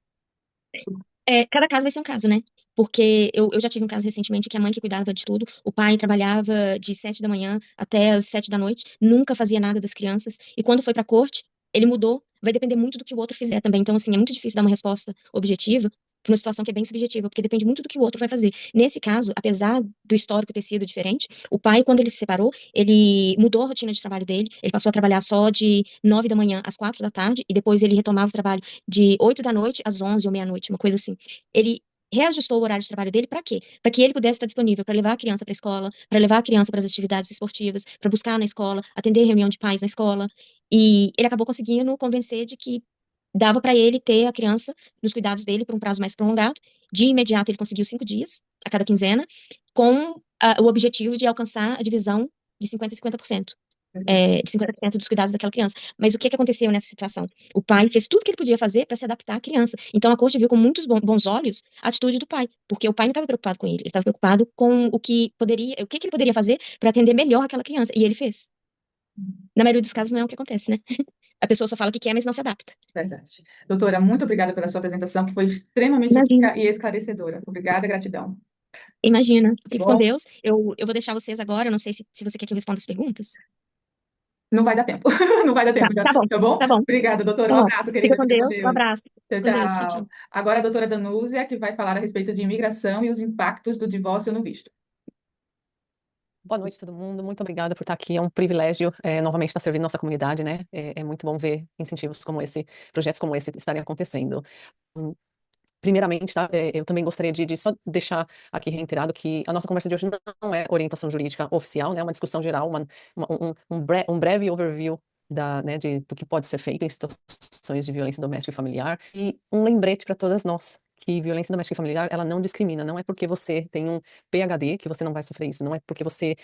Cada caso vai ser um caso, né? Porque eu já tive um caso recentemente que a mãe que cuidava de tudo, o pai trabalhava de 7 da manhã até as 7 da noite, nunca fazia nada das crianças, e quando foi pra corte, ele mudou, vai depender muito do que o outro fizer também. Então, assim, é muito difícil dar uma resposta objetiva para uma situação que é bem subjetiva, porque depende muito do que o outro vai fazer. Nesse caso, apesar do histórico ter sido diferente, o pai, quando ele se separou, ele mudou a rotina de trabalho dele, ele passou a trabalhar só de 9 da manhã às 4 da tarde, e depois ele retomava o trabalho de 8 da noite às 11 ou meia-noite, uma coisa assim. Ele reajustou o horário de trabalho dele para quê? Para que ele pudesse estar disponível para levar a criança para a escola, para levar a criança para as atividades esportivas, para buscar na escola, atender reunião de pais na escola. E ele acabou conseguindo convencer de que dava para ele ter a criança nos cuidados dele por um prazo mais prolongado. De imediato, ele conseguiu 5 dias a cada quinzena, com o objetivo de alcançar a divisão de 50% e 50%. De 50% dos cuidados daquela criança. Mas o que que aconteceu nessa situação? O pai fez tudo que ele podia fazer para se adaptar à criança. Então a corte viu com muitos bons olhos a atitude do pai, porque o pai não estava preocupado com ele estava preocupado com o que que ele poderia fazer para atender melhor aquela criança, e ele fez. Na maioria dos casos não é o que acontece, né? A pessoa só fala o que quer, mas não se adapta. Verdade. Doutora, muito obrigada pela sua apresentação, que foi extremamente Imagina, rica e esclarecedora. Obrigada, gratidão. imagina. Tá Fique com bom? Deus. Eu vou deixar vocês agora, eu não sei se você quer que eu responda as perguntas. Não vai dar tempo. Não vai dar Tá, tempo, já, tá bom, tá bom? tá bom. Obrigada, doutora. Um Ó, abraço, fica querida. com Fica com Deus, um Deus. abraço. Tchau, Com Deus, tchau, tchau. tchau. Agora a doutora Danúzia, que vai falar a respeito de imigração e os impactos do divórcio no visto. Boa noite, todo mundo. Muito obrigada por estar aqui. É um privilégio, novamente, estar servindo nossa comunidade, né? É muito bom ver incentivos como esse, projetos como esse estarem acontecendo. Hum, Primeiramente, tá? Eu também gostaria de só deixar aqui reiterado que a nossa conversa de hoje não é orientação jurídica oficial, né? É uma discussão geral, um breve overview né, do que pode ser feito em situações de violência doméstica e familiar, e um lembrete para todas nós que violência doméstica e familiar, ela não discrimina. Não é porque você tem um PhD que você não vai sofrer isso. Não é porque você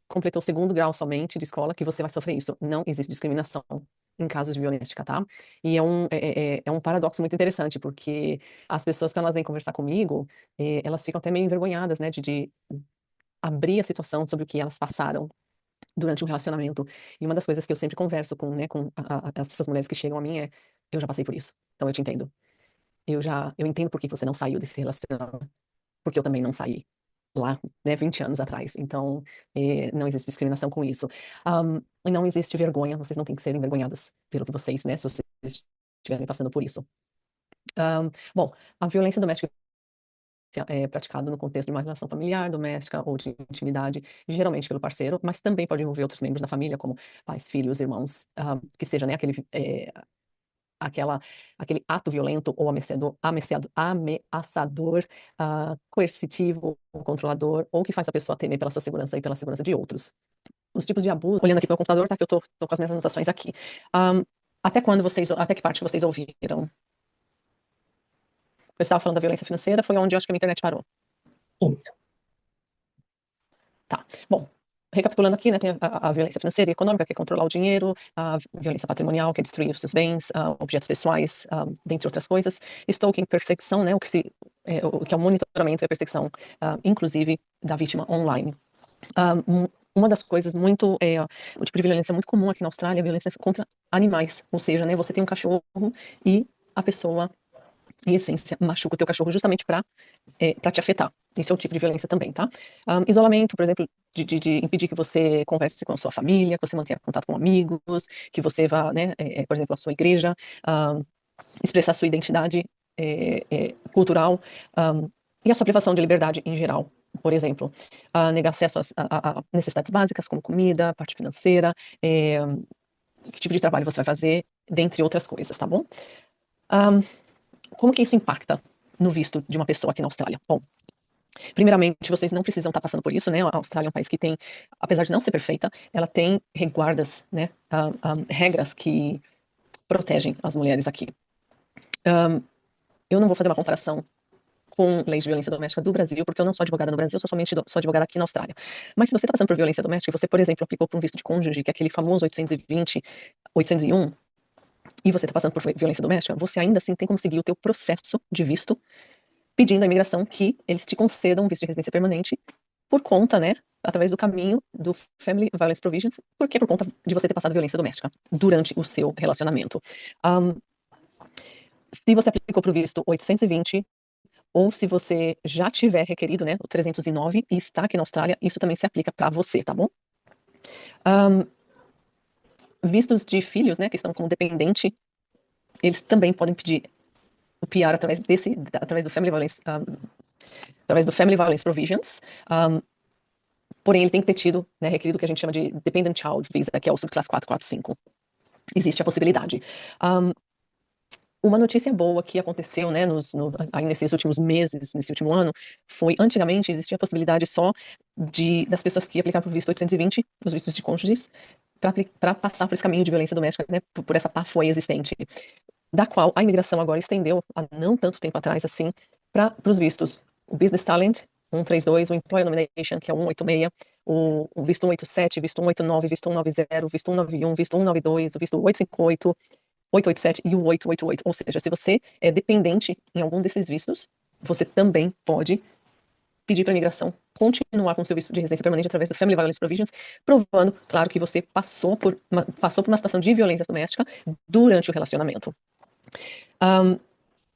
completou o segundo grau somente de escola que você vai sofrer isso. Não existe discriminação em casos de violência, tá? E é um paradoxo muito interessante, porque as pessoas, quando elas vêm conversar comigo, elas ficam até meio envergonhadas, né, de abrir a situação sobre o que elas passaram durante um relacionamento. E uma das coisas que eu sempre converso com, né, com essas mulheres que chegam a mim eu já passei por isso, então eu te entendo. Eu entendo por que você não saiu desse relacionamento, porque eu também não saí lá, né, 20 anos atrás. Então, não existe discriminação com isso. E não existe vergonha, vocês não têm que ser envergonhadas pelo que vocês, né, se vocês estiverem passando por isso. Bom, a violência doméstica é praticada no contexto de uma relação familiar, doméstica ou de intimidade, geralmente pelo parceiro, mas também pode envolver outros membros da família, como pais, filhos, irmãos, que seja, né, aquele ato violento ou ameaçador, coercitivo, controlador, ou que faz a pessoa temer pela sua segurança e pela segurança de outros. Os tipos de abuso, olhando aqui pelo computador, tá, que eu tô com as minhas anotações aqui. Até que parte vocês ouviram? Eu estava falando da violência financeira, foi onde eu acho que a minha internet parou. Isso. Tá, bom, recapitulando aqui, né, tem a violência financeira e econômica, que é controlar o dinheiro, a violência patrimonial, que é destruir os seus bens, objetos pessoais, dentre outras coisas. Stalking, perseguição, né, o que é o monitoramento e a perseguição, inclusive, da vítima online. Uma das coisas o tipo de violência muito comum aqui na Austrália é a violência contra animais, ou seja, né, você tem um cachorro e a pessoa em essência, machuca o teu cachorro justamente para te afetar. Isso é um tipo de violência também, tá? Isolamento, por exemplo, de impedir que você converse com a sua família, que você mantenha contato com amigos, que você vá, né, por exemplo, à sua igreja, expressar sua identidade cultural, e a sua privação de liberdade em geral. Por exemplo, negar acesso a necessidades básicas, como comida, parte financeira, que tipo de trabalho você vai fazer, dentre outras coisas, tá bom? Como que isso impacta no visto de uma pessoa aqui na Austrália? Bom, primeiramente, vocês não precisam estar passando por isso, né? A Austrália é um país que tem, apesar de não ser perfeita, ela tem reguardas, né? Regras que protegem as mulheres aqui. Eu não vou fazer uma comparação com leis de violência doméstica do Brasil, porque eu não sou advogada no Brasil, eu sou advogada aqui na Austrália. Mas se você está passando por violência doméstica e você, por exemplo, aplicou por um visto de cônjuge, que é aquele famoso 820, 801, e você está passando por violência doméstica, você ainda assim tem como seguir o teu processo de visto, pedindo à imigração que eles te concedam um visto de residência permanente por conta, né, através do caminho do Family Violence Provisions, porque por conta de você ter passado violência doméstica durante o seu relacionamento. Se você aplicou para o visto 820, ou se você já tiver requerido, né, o 309 e está aqui na Austrália, isso também se aplica para você, tá bom? Vistos de filhos, né, que estão como dependente, eles também podem pedir o PR através do Family Violence Provisions. Porém, ele tem que ter tido, né, requerido o que a gente chama de Dependent Child Visa, que é o subclasse 445. Existe a possibilidade. Uma notícia boa que aconteceu, né, aí nesses últimos meses, nesse último ano, foi, antigamente, existia a possibilidade só das pessoas que aplicavam para o visto 820, os vistos de cônjuges, para passar por esse caminho de violência doméstica, né, por essa pathway existente, da qual a imigração agora estendeu, há não tanto tempo atrás, assim, para os vistos. O Business Talent, 132, o Employer Nomination, que é o 186, o visto 187, visto 189, visto 190, visto 191, visto 192, o visto 858, 887 e o 888. Ou seja, se você é dependente em algum desses vistos, você também pode pedir para a imigração continuar com o seu visto de residência permanente através do Family Violence Provisions, provando, claro, que você passou por uma situação de violência doméstica durante o relacionamento.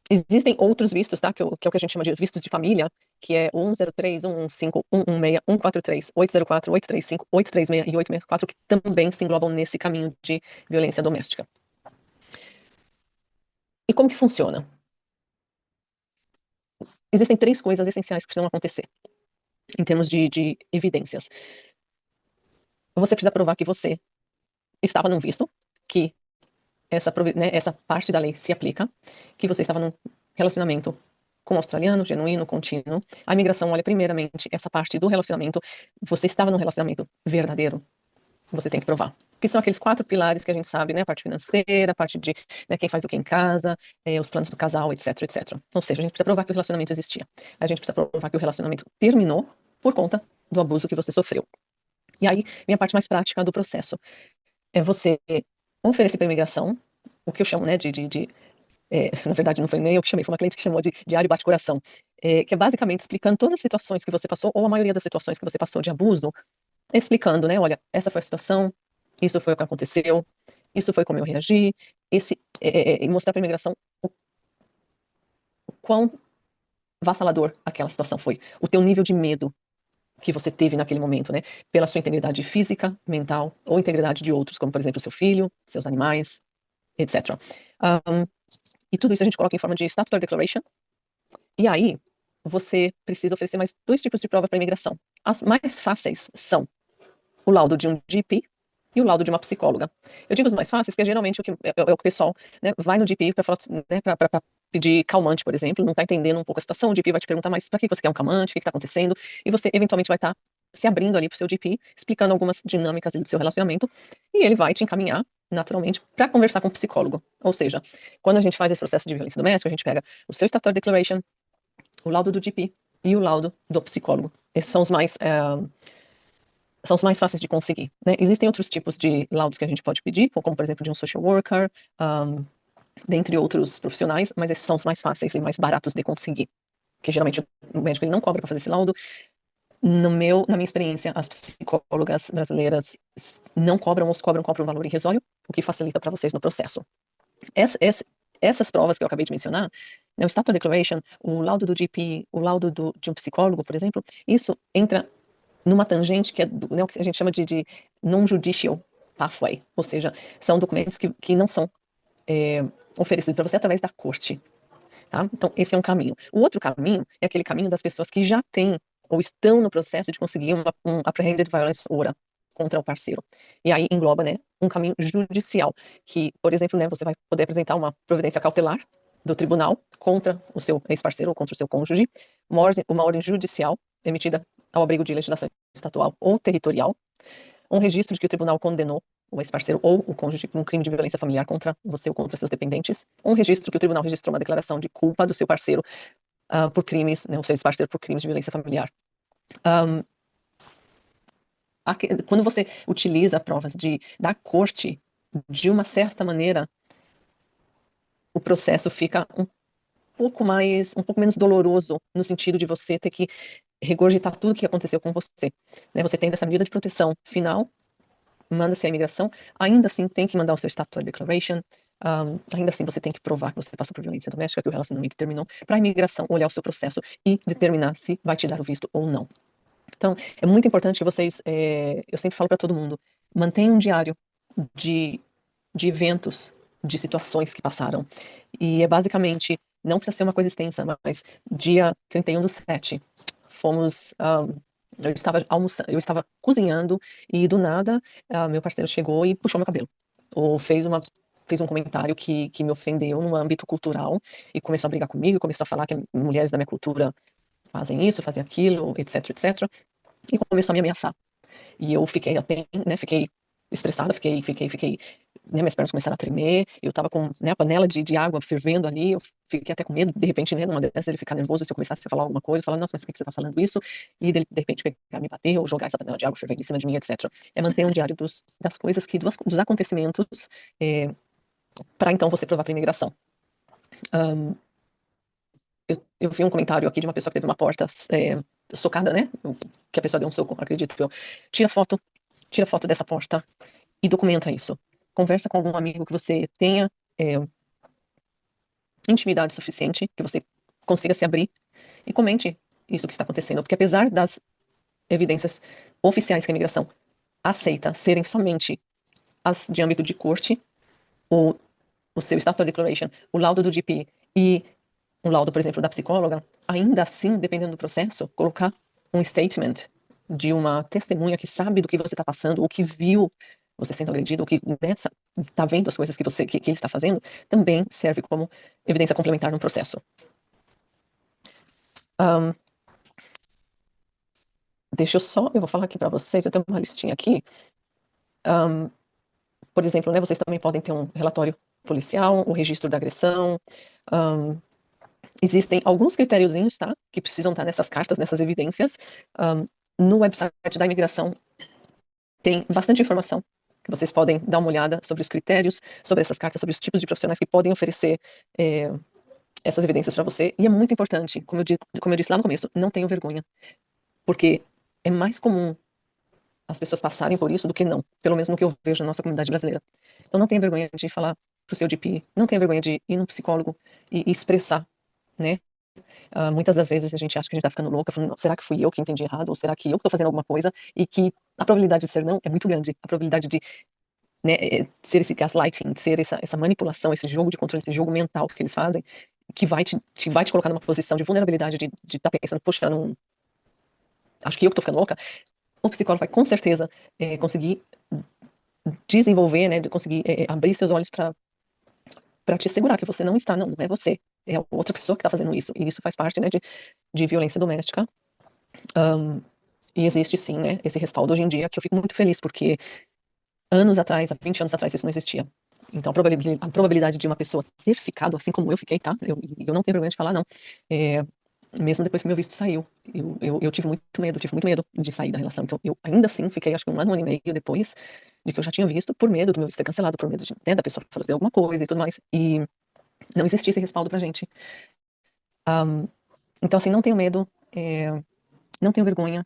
Existem outros vistos, tá? Que é o que a gente chama de vistos de família, que é o 103, 115, 116, 143, 804, 835, 836 e 864, que também se englobam nesse caminho de violência doméstica. E como que funciona? Existem 3 coisas essenciais que precisam acontecer, em termos de evidências. Você precisa provar que você estava num visto, que essa parte da lei se aplica, que você estava num relacionamento com um australiano, genuíno, contínuo. A imigração olha primeiramente essa parte do relacionamento. Você estava num relacionamento verdadeiro. Você tem que provar. Que são aqueles 4 pilares que a gente sabe, né? A parte financeira, a parte de, né, quem faz o que em casa, os planos do casal, etc, etc. Ou seja, a gente precisa provar que o relacionamento existia. A gente precisa provar que o relacionamento terminou por conta do abuso que você sofreu. E aí, vem a parte mais prática do processo. É você oferecer para a imigração o que eu chamo, né, na verdade não foi nem eu que chamei, foi uma cliente que chamou de diário bate-coração, que é basicamente explicando todas as situações que você passou, ou a maioria das situações que você passou de abuso, explicando, né, olha, essa foi a situação, isso foi o que aconteceu, isso foi como eu reagi, e mostrar para a imigração o quão avassalador aquela situação foi, o teu nível de medo que você teve naquele momento, né, pela sua integridade física, mental, ou integridade de outros, como por exemplo seu filho, seus animais, etc. E tudo isso a gente coloca em forma de Statutory Declaration. E aí, você precisa oferecer mais 2 tipos de prova para a imigração. As mais fáceis são o laudo de um GP e o laudo de uma psicóloga. Eu digo os mais fáceis porque geralmente o pessoal, né, vai no GP para pedir calmante, por exemplo, não está entendendo um pouco a situação, o GP vai te perguntar, mas para que você quer um calmante, o que está acontecendo? E você eventualmente vai estar se abrindo ali para o seu GP, explicando algumas dinâmicas ali do seu relacionamento, e ele vai te encaminhar naturalmente para conversar com o psicólogo. Ou seja, quando a gente faz esse processo de violência doméstica, a gente pega o seu Statutory Declaration, o laudo do GP e o laudo do psicólogo. Esses são os mais fáceis de conseguir, né? Existem outros tipos de laudos que a gente pode pedir, como por exemplo de um social worker, dentre outros profissionais, mas esses são os mais fáceis e mais baratos de conseguir, que geralmente o médico ele não cobra para fazer esse laudo. Na minha experiência, as psicólogas brasileiras não cobram ou se cobram um valor irrisório, o que facilita para vocês no processo. Essas provas que eu acabei de mencionar, né, o Status Declaration, o laudo do GP, o laudo de um psicólogo, por exemplo, isso entra numa tangente que é né, o que a gente chama de non-judicial pathway, ou seja, são documentos que não são oferecidos para você através da corte. Tá? Então, esse é um caminho. O outro caminho é aquele caminho das pessoas que já têm ou estão no processo de conseguir um apprehended violence order contra o parceiro. E aí engloba, né, um caminho judicial, que, por exemplo, né, você vai poder apresentar uma providência cautelar do tribunal contra o seu ex-parceiro ou contra o seu cônjuge, uma ordem judicial emitida ao abrigo de legislação estatual ou territorial, um registro de que o tribunal condenou o ex-parceiro ou o cônjuge por um crime de violência familiar contra você ou contra seus dependentes, um registro que o tribunal registrou uma declaração de culpa do seu parceiro por crimes, né, o seu ex-parceiro por crimes de violência familiar. Quando você utiliza provas da corte, de uma certa maneira, o processo fica um pouco menos doloroso, no sentido de você ter que regurgitar tudo o que aconteceu com você. Né? Você tendo essa medida de proteção final, manda-se a imigração, ainda assim tem que mandar o seu statutory declaration, ainda assim você tem que provar que você passou por violência doméstica, que o relacionamento terminou, para a imigração olhar o seu processo e determinar se vai te dar o visto ou não. Então, é muito importante que vocês, eu sempre falo para todo mundo, mantenham um diário de eventos, de situações que passaram. E é basicamente, não precisa ser uma coisa extensa, mas dia 31/7, fomos, eu estava almoçando, eu estava cozinhando e do nada meu parceiro chegou e puxou meu cabelo. Ou fez um comentário que me ofendeu no âmbito cultural e começou a brigar comigo, começou a falar que mulheres da minha cultura fazem isso, fazem aquilo, etc, etc. E começou a me ameaçar. E eu fiquei até, né, fiquei estressada, fiquei, né, minhas pernas começaram a tremer, eu tava com, né, a panela de água fervendo ali, eu fiquei até com medo, de repente, né, numa dessas ele ficar nervoso se eu começasse a falar alguma coisa, falar, nossa, mas por que você tá falando isso? E de repente pegar, me bater, ou jogar essa panela de água fervendo em cima de mim, etc. É manter um diário das coisas dos acontecimentos, para então você provar pra imigração. Eu vi um comentário aqui de uma pessoa que teve uma porta socada, né, que a pessoa deu um soco, acredito eu. Tira foto dessa porta e documenta isso. Conversa com algum amigo que você tenha intimidade suficiente, que você consiga se abrir e comente isso que está acontecendo. Porque apesar das evidências oficiais que a imigração aceita serem somente as de âmbito de corte, o seu Statutory Declaration, o laudo do GP e um laudo, por exemplo, da psicóloga, ainda assim, dependendo do processo, colocar um statement de uma testemunha que sabe do que você está passando, ou que viu você sendo agredido, ou que está vendo as coisas que ele está fazendo, também serve como evidência complementar no processo. Eu vou falar aqui para vocês, eu tenho uma listinha aqui. Por exemplo, né, vocês também podem ter um relatório policial, o registro da agressão. Existem alguns critériozinhos, tá, que precisam estar nessas cartas, nessas evidências. No website da imigração tem bastante informação que vocês podem dar uma olhada sobre os critérios, sobre essas cartas, sobre os tipos de profissionais que podem oferecer essas evidências para você. E é muito importante, como eu disse lá no começo, não tenham vergonha, porque é mais comum as pessoas passarem por isso do que não, pelo menos no que eu vejo na nossa comunidade brasileira. Então não tenha vergonha de falar pro seu GP, não tenha vergonha de ir no psicólogo e expressar, né? Muitas das vezes a gente acha que a gente tá ficando louca, falando, será que fui eu que entendi errado? Ou será que eu que tô fazendo alguma coisa? E que a probabilidade de ser não é muito grande. A probabilidade de, né, ser esse gaslighting, ser essa manipulação, esse jogo de controle, esse jogo mental que eles fazem, que vai te colocar numa posição de vulnerabilidade, de estar pensando, poxa, acho que eu que tô ficando louca. O psicólogo vai com certeza conseguir desenvolver, né, de conseguir abrir seus olhos para te assegurar que você não é você, é outra pessoa que está fazendo isso, e isso faz parte, né, de violência doméstica. E existe sim, né, esse respaldo hoje em dia, que eu fico muito feliz, porque anos atrás, há 20 anos atrás, isso não existia. Então a probabilidade de uma pessoa ter ficado assim como eu fiquei, tá? Eu não tenho vergonha de falar, não. Mesmo depois que meu visto saiu, eu tive muito medo de sair da relação. Então eu ainda assim fiquei, acho que 1 ano e meio depois de que eu já tinha visto, por medo do meu visto ser cancelado, por medo de, né, da pessoa fazer alguma coisa e tudo mais. E não existia esse respaldo pra gente. Então assim, não tenho medo, não tenho vergonha.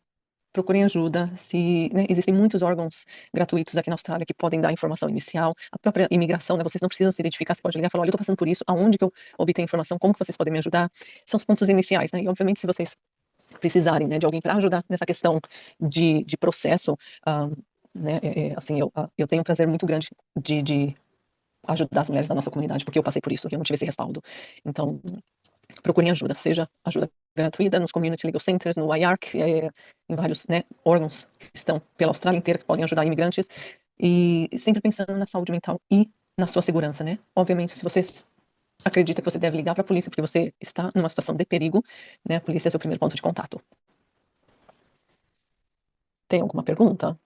procurem ajuda. Né, existem muitos órgãos gratuitos aqui na Austrália que podem dar informação inicial. A própria imigração, né, vocês não precisam se identificar, você pode ligar e falar, olha, eu estou passando por isso, aonde que eu obtenho informação, como que vocês podem me ajudar? São os pontos iniciais, né? E obviamente se vocês precisarem, né, de alguém para ajudar nessa questão de processo, né, assim, eu tenho um prazer muito grande de ajudar as mulheres da nossa comunidade, porque eu passei por isso, eu não tive esse respaldo. Então, procurem ajuda, seja ajuda gratuita nos Community Legal Centers, no IARC, em vários, né, órgãos que estão pela Austrália inteira que podem ajudar imigrantes, e sempre pensando na saúde mental e na sua segurança, né? Obviamente, se você acredita que você deve ligar para a polícia porque você está numa situação de perigo, né, a polícia é seu primeiro ponto de contato. Tem alguma pergunta?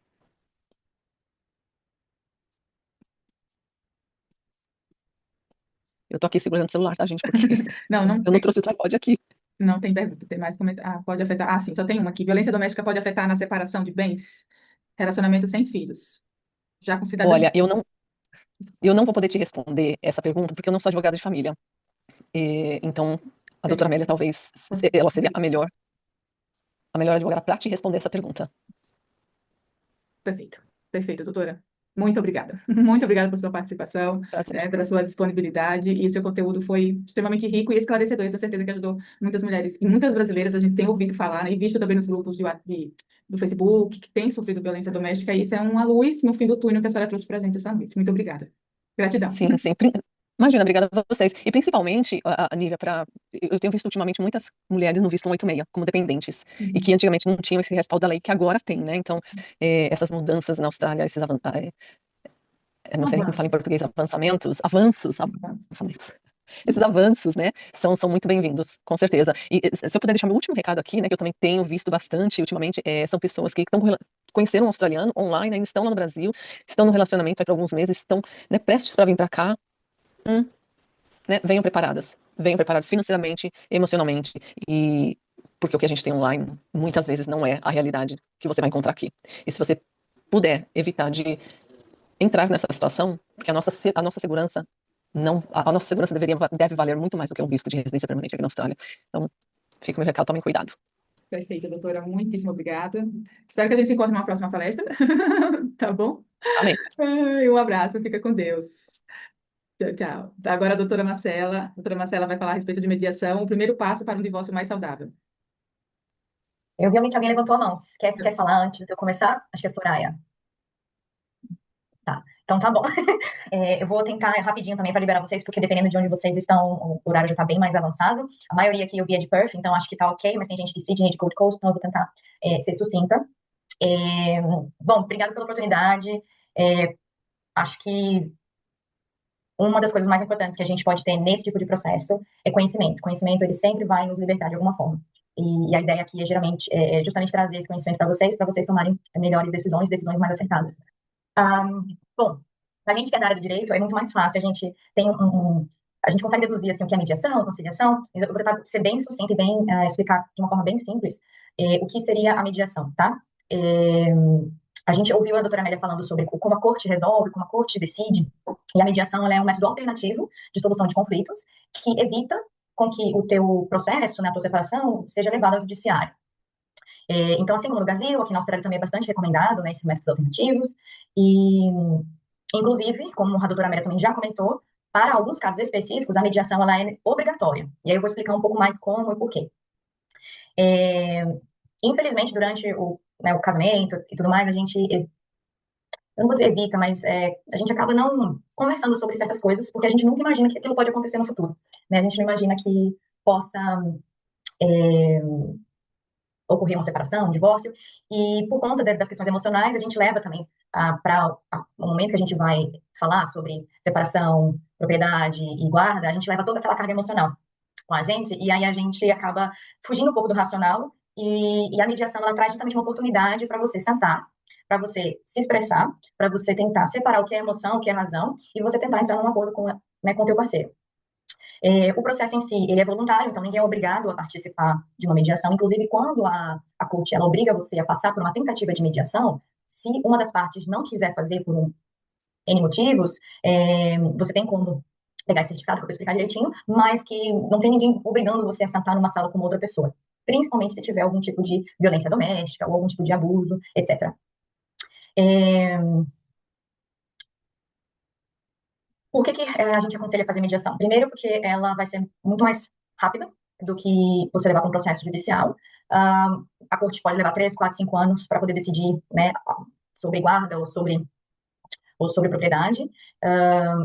Eu tô aqui segurando o celular, tá, gente? Porque Não, não eu não tem, trouxe o tripod aqui. não tem pergunta, tem mais comentário. Ah, pode afetar. Ah, sim, só tem uma aqui. Violência doméstica pode afetar na separação de bens? Relacionamento sem filhos. Já com cidadania. Olha, eu não vou poder te responder essa pergunta porque eu não sou advogada de família. Então, a doutora Amélia talvez ela seria a melhor advogada para te responder essa pergunta. Perfeito. Perfeito, doutora. Muito obrigada. Muito obrigada por sua participação, Prazer. né, pela sua disponibilidade, e seu conteúdo foi extremamente rico e esclarecedor. Eu tenho certeza que ajudou muitas mulheres e muitas brasileiras. A gente tem ouvido falar, né, e visto também nos grupos do Facebook que têm sofrido violência doméstica, e isso é uma luz no fim do túnel que a senhora trouxe para a gente essa noite. Muito obrigada. Gratidão. Sim, sim. Imagina, obrigada a vocês. E principalmente, a Nívia, eu tenho visto ultimamente muitas mulheres no visto 186 como dependentes, e que antigamente não tinham esse respaldo da lei que agora tem, né? Então, essas mudanças na Austrália, não sei como fala em português, avançamentos. Esses avanços, né, são muito bem-vindos, com certeza. E se eu puder deixar meu último recado aqui, né, que eu também tenho visto bastante ultimamente, são pessoas que conheceram um australiano online, ainda estão lá no Brasil, estão no relacionamento há alguns meses, estão, né, prestes para vir para cá, né, venham preparadas financeiramente, emocionalmente, e porque o que a gente tem online muitas vezes não é a realidade que você vai encontrar aqui. E se você puder evitar de entrar nessa situação, porque a nossa segurança não, a nossa segurança deve valer muito mais do que um visto de residência permanente aqui na Austrália. Então, fica o meu recado, tomem cuidado. Perfeito, doutora. Muitíssimo obrigada. Espero que a gente se encontre numa próxima palestra. Tá bom? Amém. E um abraço. Fica com Deus. Tchau, tchau. Agora a doutora Marcela. A doutora Marcela vai falar a respeito de mediação, o primeiro passo para um divórcio mais saudável. Eu vi que alguém levantou a mão. Quer falar antes de eu começar? Acho que é Soraya. Tá, então tá bom. Eu vou tentar rapidinho também para liberar vocês, porque dependendo de onde vocês estão, o horário já está bem mais avançado. A maioria aqui eu vi é de Perth, então acho que tá ok, mas tem gente de Sydney, de Gold Coast, então eu vou tentar ser sucinta. Bom, obrigada pela oportunidade. Acho que uma das coisas mais importantes que a gente pode ter nesse tipo de processo é conhecimento. Conhecimento, ele sempre vai nos libertar de alguma forma. E a ideia aqui é geralmente justamente trazer esse conhecimento para vocês tomarem melhores decisões mais acertadas. Bom, a gente que é da área do direito, é muito mais fácil, a gente tem a gente consegue deduzir assim, o que é mediação, conciliação, mas eu vou tentar ser bem sucinto e bem explicar de uma forma bem simples o que seria a mediação, tá? A gente ouviu a doutora Amélia falando sobre como a corte resolve, como a corte decide, e a mediação ela é um método alternativo de solução de conflitos que evita com que o teu processo, né, a tua separação, seja levado ao judiciário. Então, assim como no Brasil, aqui na Austrália também é bastante recomendado, né, esses métodos alternativos, e, inclusive, como a doutora Amélia também já comentou, para alguns casos específicos, a mediação ela é obrigatória. E aí eu vou explicar um pouco mais como e por quê. Infelizmente, durante o casamento e tudo mais, a gente, eu não vou dizer evita, mas a gente acaba não conversando sobre certas coisas, porque a gente nunca imagina que aquilo pode acontecer no futuro, né? A gente não imagina que possa ocorrer uma separação, um divórcio, e por conta das questões emocionais, a gente leva também para o momento que a gente vai falar sobre separação, propriedade e guarda, a gente leva toda aquela carga emocional com a gente, e aí a gente acaba fugindo um pouco do racional, e a mediação, ela traz justamente uma oportunidade para você sentar, para você se expressar, para você tentar separar o que é emoção, o que é razão, e você tentar entrar num acordo com o teu parceiro. O processo em si, ele é voluntário, então ninguém é obrigado a participar de uma mediação. Inclusive, quando a corte, ela obriga você a passar por uma tentativa de mediação, se uma das partes não quiser fazer por N motivos, você tem como pegar esse certificado, que eu vou explicar direitinho, mas que não tem ninguém obrigando você a sentar numa sala com outra pessoa. principalmente se tiver algum tipo de violência doméstica ou algum tipo de abuso, etc. É, Por que a gente aconselha fazer mediação? Primeiro, porque ela vai ser muito mais rápida do que você levar para um processo judicial. A corte pode levar 3, 4, 5 anos para poder decidir, né, sobre guarda ou sobre propriedade,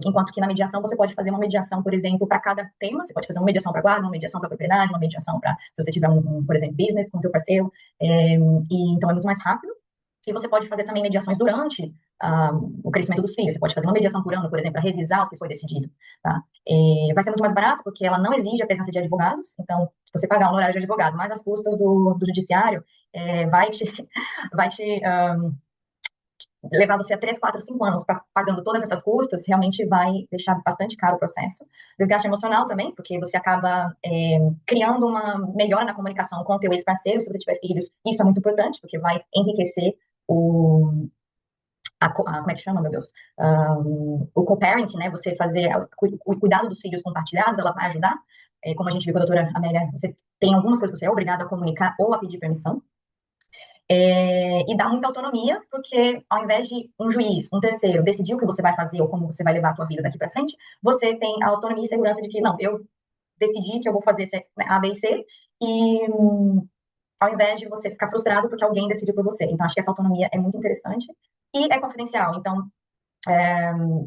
enquanto que na mediação você pode fazer uma mediação, por exemplo, para cada tema, você pode fazer uma mediação para guarda, uma mediação para propriedade, uma mediação para, se você tiver por exemplo, business com o teu parceiro, e então é muito mais rápido. E você pode fazer também mediações durante o crescimento dos filhos. Você pode fazer uma mediação por ano, por exemplo, para revisar o que foi decidido. Tá? Vai ser muito mais barato, porque ela não exige a presença de advogados. Então, você pagar um honorário de advogado, mais as custas do judiciário, vai te, vai te levar você a 3, 4, 5 anos pagando todas essas custas, realmente vai deixar bastante caro o processo. Desgaste emocional também, porque você acaba criando uma melhora na comunicação com o teu ex-parceiro, se você tiver filhos. Isso é muito importante, porque vai enriquecer como é que chama, meu Deus? O co-parenting, né? Você fazer o cuidado dos filhos compartilhados, ela vai ajudar. Como a gente viu com a doutora Amélia, você tem algumas coisas que você é obrigado a comunicar ou a pedir permissão. E dá muita autonomia, porque ao invés de um juiz, um terceiro, decidir o que você vai fazer ou como você vai levar a tua vida daqui para frente, você tem a autonomia e segurança de que, não, eu decidi que eu vou fazer A, B e C, e ao invés de você ficar frustrado porque alguém decidiu por você. Então, acho que essa autonomia é muito interessante e é confidencial. Então,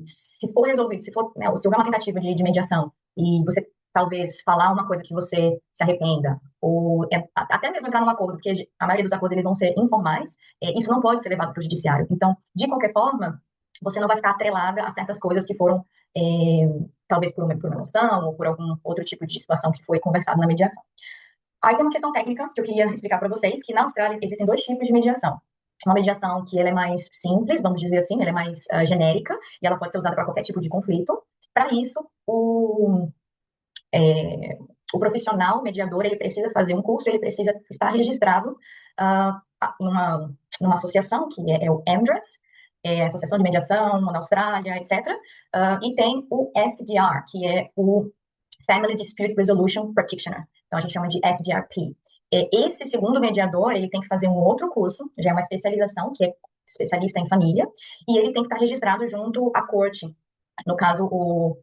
se for resolvido, se houver uma tentativa de mediação e você talvez falar uma coisa que você se arrependa, ou até mesmo entrar num acordo, porque a maioria dos acordos eles vão ser informais, isso não pode ser levado para o judiciário. Então, de qualquer forma, você não vai ficar atrelada a certas coisas que foram, talvez por uma emoção ou por algum outro tipo de situação que foi conversado na mediação. Aí tem uma questão técnica que eu queria explicar para vocês, que na Austrália existem 2 tipos de mediação. Uma mediação que ela é mais simples, vamos dizer assim, ela é mais genérica, e ela pode ser usada para qualquer tipo de conflito. Para isso, o profissional mediador, ele precisa fazer um curso, ele precisa estar registrado numa associação, que é o AMDRES, a Associação de Mediação na Austrália, etc. E tem o FDR, que é o Family Dispute Resolution Practitioner. Então, a gente chama de FDRP. Esse segundo mediador, ele tem que fazer um outro curso, já é uma especialização, que é especialista em família, e ele tem que estar registrado junto à corte. No caso, o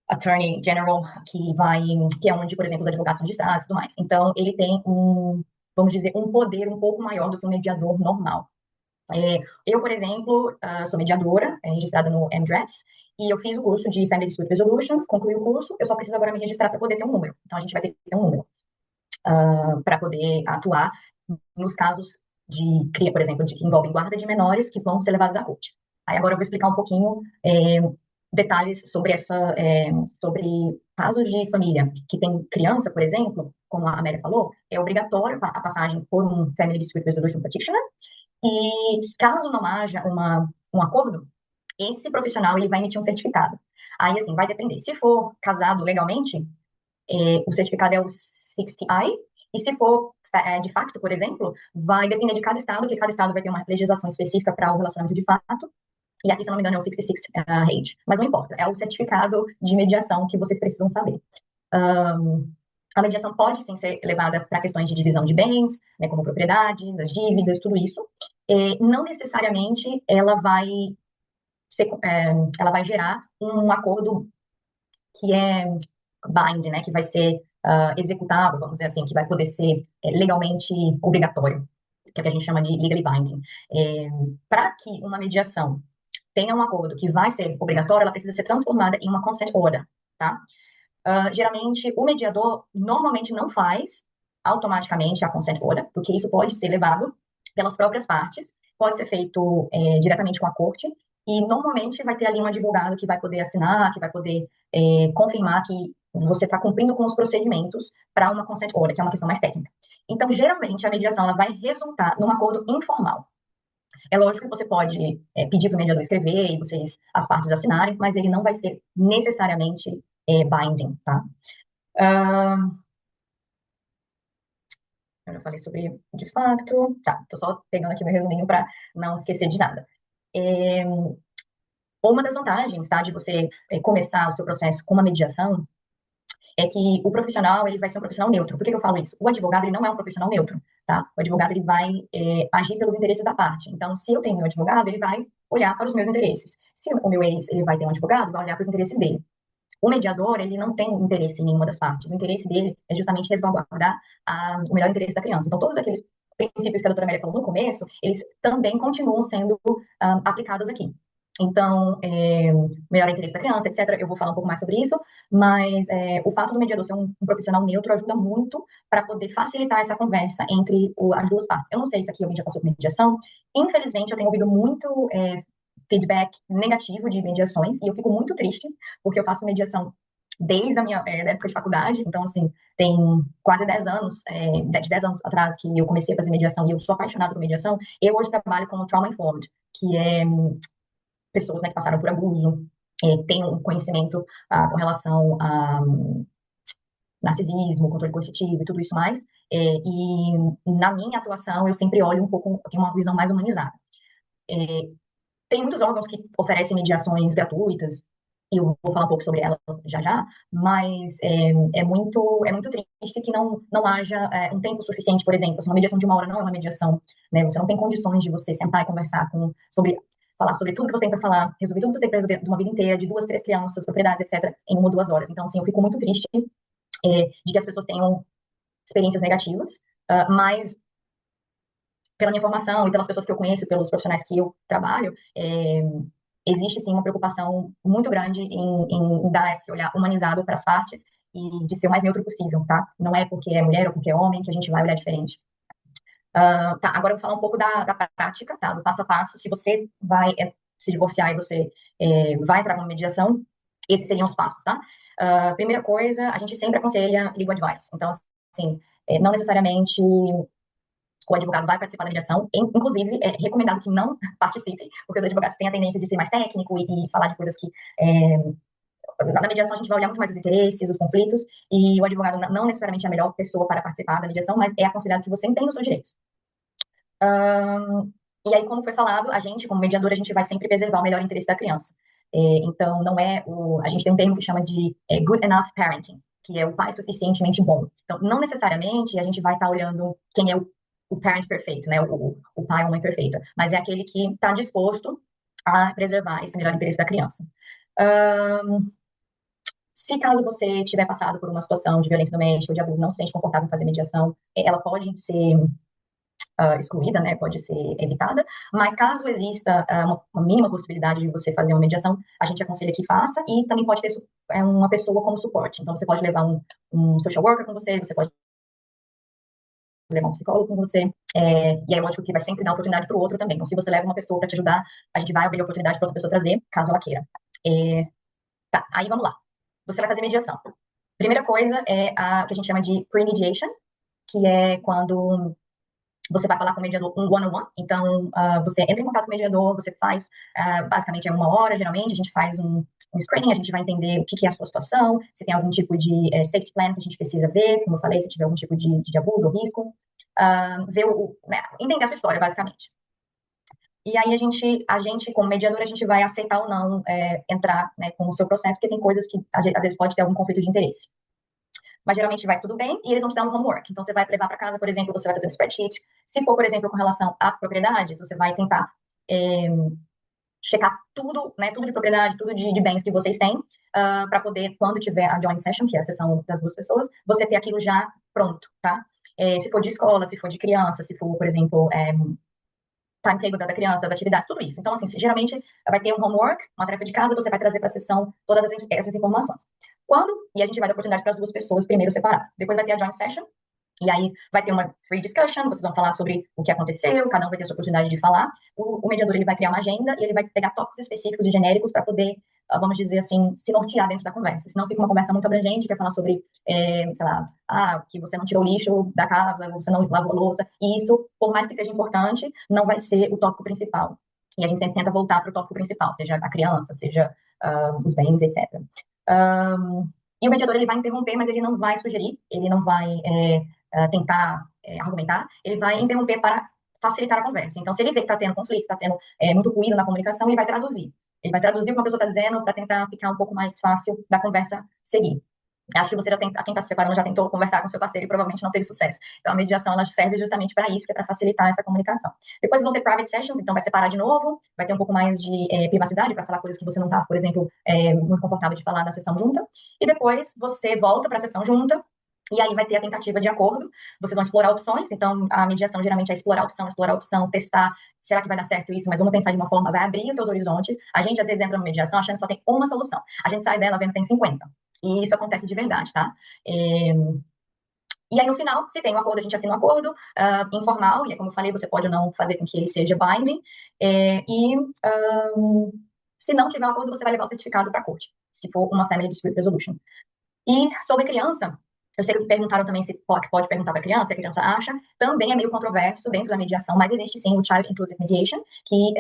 Attorney General, que é onde, por exemplo, os advogados são registrados e tudo mais. Então, ele tem vamos dizer, um poder um pouco maior do que um mediador normal. Eu, por exemplo, sou mediadora, registrada no MDRES, e eu fiz o curso de Family Dispute Resolutions, concluí o curso, eu só preciso agora me registrar para poder ter um número. Então, a gente vai ter que ter um número para poder atuar nos casos por exemplo, que envolvem guarda de menores que vão ser levados à corte. Aí agora eu vou explicar um pouquinho detalhes sobre sobre casos de família que tem criança, por exemplo, como a Amélia falou, é obrigatório a passagem por um Family Dispute Resolution Practitioner, e caso não haja um acordo, esse profissional ele vai emitir um certificado. Aí, assim, vai depender. Se for casado legalmente, o certificado é o 60I, e se for de facto, por exemplo, vai depender de cada estado, que cada estado vai ter uma legislação específica para o relacionamento de fato, e aqui, se não me engano, é o 66 Age. Mas não importa, é o certificado de mediação que vocês precisam saber. A mediação pode, sim, ser levada para questões de divisão de bens, né, como propriedades, as dívidas, tudo isso. Não necessariamente ela vai gerar um acordo que é bind, né, que vai ser executável, vamos dizer assim, que vai poder ser legalmente obrigatório, que é o que a gente chama de legally binding. Para que uma mediação tenha um acordo que vai ser obrigatório, ela precisa ser transformada em uma consent order, tá? Geralmente, o mediador normalmente não faz automaticamente a consent order, porque isso pode ser levado pelas próprias partes, pode ser feito diretamente com a corte, e normalmente vai ter ali um advogado que vai poder assinar, que vai poder confirmar que você está cumprindo com os procedimentos para uma consent order, que é uma questão mais técnica. Então, geralmente, a mediação ela vai resultar num acordo informal. É lógico que você pode pedir para o mediador escrever e as partes assinarem, mas ele não vai ser necessariamente binding, tá? Eu já falei sobre de facto. Tá, tô só pegando aqui meu resuminho para não esquecer de nada. Uma das vantagens, tá, de você começar o seu processo com uma mediação é que o profissional, ele vai ser um profissional neutro. Por que eu falo isso? O advogado, ele não é um profissional neutro, tá? O advogado, ele vai agir pelos interesses da parte. Então, se eu tenho meu advogado, ele vai olhar para os meus interesses. Se o meu ex, ele vai ter um advogado, vai olhar para os interesses dele. O mediador, ele não tem interesse em nenhuma das partes. O interesse dele é justamente resguardar o melhor interesse da criança. Então, todos aqueles princípios que a doutora Amélia falou no começo, eles também continuam sendo aplicados aqui. Então, melhor interesse da criança, etc. Eu vou falar um pouco mais sobre isso, mas o fato do mediador ser um profissional neutro ajuda muito para poder facilitar essa conversa entre as duas partes. Eu não sei se aqui alguém já passou por mediação. Infelizmente, eu tenho ouvido muito feedback negativo de mediações, e eu fico muito triste, porque eu faço mediação desde a minha da época de faculdade, então, assim, tem quase 10 anos, de 10 anos atrás que eu comecei a fazer mediação, e eu sou apaixonada por mediação. Eu hoje trabalho com Trauma Informed, que é pessoas, né, que passaram por abuso, têm um conhecimento com relação a narcisismo, controle coercitivo e tudo isso mais, e na minha atuação eu sempre olho um pouco, eu tenho uma visão mais humanizada. Tem muitos órgãos que oferecem mediações gratuitas, e eu vou falar um pouco sobre elas já já, mas é muito triste que não haja um tempo suficiente, por exemplo, se uma mediação de 1 hora não é uma mediação, né, você não tem condições de você sentar e conversar falar sobre tudo que você tem para falar, resolver tudo que você tem para resolver de uma vida inteira, de 2, 3 crianças, propriedades, etc., em 1 ou 2 horas. Então, assim, eu fico muito triste de que as pessoas tenham experiências negativas, mas pela minha formação e pelas pessoas que eu conheço, pelos profissionais que eu trabalho, existe sim uma preocupação muito grande em dar esse olhar humanizado para as partes e de ser o mais neutro possível, tá? Não é porque é mulher ou porque é homem que a gente vai olhar diferente. Tá, agora eu vou falar um pouco da prática, tá? Do passo a passo. Se você vai se divorciar e você vai entrar numa mediação, esses seriam os passos, tá? Primeira coisa, a gente sempre aconselha legal advice. Então, assim, não necessariamente o advogado vai participar da mediação, inclusive é recomendado que não participe, porque os advogados têm a tendência de ser mais técnico e falar de coisas que na mediação a gente vai olhar muito mais os interesses, os conflitos, e o advogado não necessariamente é a melhor pessoa para participar da mediação, mas é aconselhado que você entenda os seus direitos. E aí, como foi falado, a gente, como mediador, a gente vai sempre preservar o melhor interesse da criança. Então, não é a gente tem um termo que chama de good enough parenting, que é o pai suficientemente bom. Então, não necessariamente a gente vai estar olhando quem é o parent perfeito, né, o pai ou mãe perfeita, mas é aquele que está disposto a preservar esse melhor interesse da criança. Se caso você tiver passado por uma situação de violência doméstica ou de abuso, não se sente confortável em fazer mediação, ela pode ser excluída, né, pode ser evitada, mas caso exista uma mínima possibilidade de você fazer uma mediação, a gente aconselha que faça, e também pode ter uma pessoa como suporte. Então, você pode levar um social worker com você pode levar um psicólogo com você, e aí, lógico que vai sempre dar oportunidade para o outro também. Então, se você leva uma pessoa para te ajudar, a gente vai abrir a oportunidade para outra pessoa trazer, caso ela queira. Tá, aí vamos lá. Você vai fazer mediação. Primeira coisa é a que a gente chama de pre-mediation, que é quando você vai falar com o mediador um one-on-one. Então, você entra em contato com o mediador, você faz, basicamente é 1 hora, geralmente, a gente faz um screening, a gente vai entender o que é a sua situação, se tem algum tipo de safety plan que a gente precisa ver, como eu falei, se tiver algum tipo de abuso ou risco, ver né, entender a sua história, basicamente. E aí, a gente, como mediador, a gente vai aceitar ou não entrar, né, com o seu processo, porque tem coisas que, às vezes, pode ter algum conflito de interesse. Mas geralmente vai tudo bem e eles vão te dar um homework. Então, você vai levar para casa, por exemplo, você vai fazer um spreadsheet. Se for, por exemplo, com relação a propriedades, você vai tentar checar tudo, né, tudo de propriedade, tudo de bens que vocês têm, para poder, quando tiver a joint session, que é a sessão das 2 pessoas, você ter aquilo já pronto, tá? Se for de escola, se for de criança, se for, por exemplo, timetable da criança, das atividades, tudo isso. Então, assim, geralmente vai ter um homework, uma tarefa de casa, você vai trazer para a sessão todas essas informações. E a gente vai dar oportunidade para as 2 pessoas primeiro separado. Depois vai ter a joint session, e aí vai ter uma free discussion, vocês vão falar sobre o que aconteceu, cada um vai ter a sua oportunidade de falar. O mediador, ele vai criar uma agenda e ele vai pegar tópicos específicos e genéricos para poder, vamos dizer assim, se nortear dentro da conversa. Senão fica uma conversa muito abrangente, que vai falar sobre, sei lá, que você não tirou o lixo da casa, você não lavou a louça, e isso, por mais que seja importante, não vai ser o tópico principal. E a gente sempre tenta voltar para o tópico principal, seja a criança, seja os bens, etc. E o mediador, ele vai interromper, mas ele não vai sugerir, ele não vai tentar argumentar, ele vai interromper para facilitar a conversa. Então, se ele vê que está tendo conflito, está tendo muito ruído na comunicação, ele vai traduzir. Ele vai traduzir o que uma pessoa está dizendo para tentar ficar um pouco mais fácil da conversa seguir. Acho que você quem está se separando já tentou conversar com seu parceiro e provavelmente não teve sucesso. Então, a mediação, ela serve justamente para isso, que é para facilitar essa comunicação. Depois vão ter private sessions, então vai separar de novo, vai ter um pouco mais de privacidade para falar coisas que você não está, por exemplo, muito confortável de falar na sessão junta. E depois você volta para a sessão junta, e aí vai ter a tentativa de acordo. Vocês vão explorar opções, então a mediação geralmente é explorar a opção, testar, será que vai dar certo isso, mas vamos pensar de uma forma, vai abrir os teus horizontes. A gente às vezes entra numa mediação achando que só tem uma solução. A gente sai dela vendo que tem 50. E isso acontece de verdade, tá? E aí, no final, se tem um acordo, a gente assina um acordo informal, e como eu falei, você pode ou não fazer com que ele seja binding, se não tiver um acordo, você vai levar o certificado para a corte, se for uma Family Dispute Resolution. E sobre criança, eu sei que perguntaram também se pode perguntar para a criança acha, também é meio controverso dentro da mediação, mas existe sim o Child Inclusive Mediation, que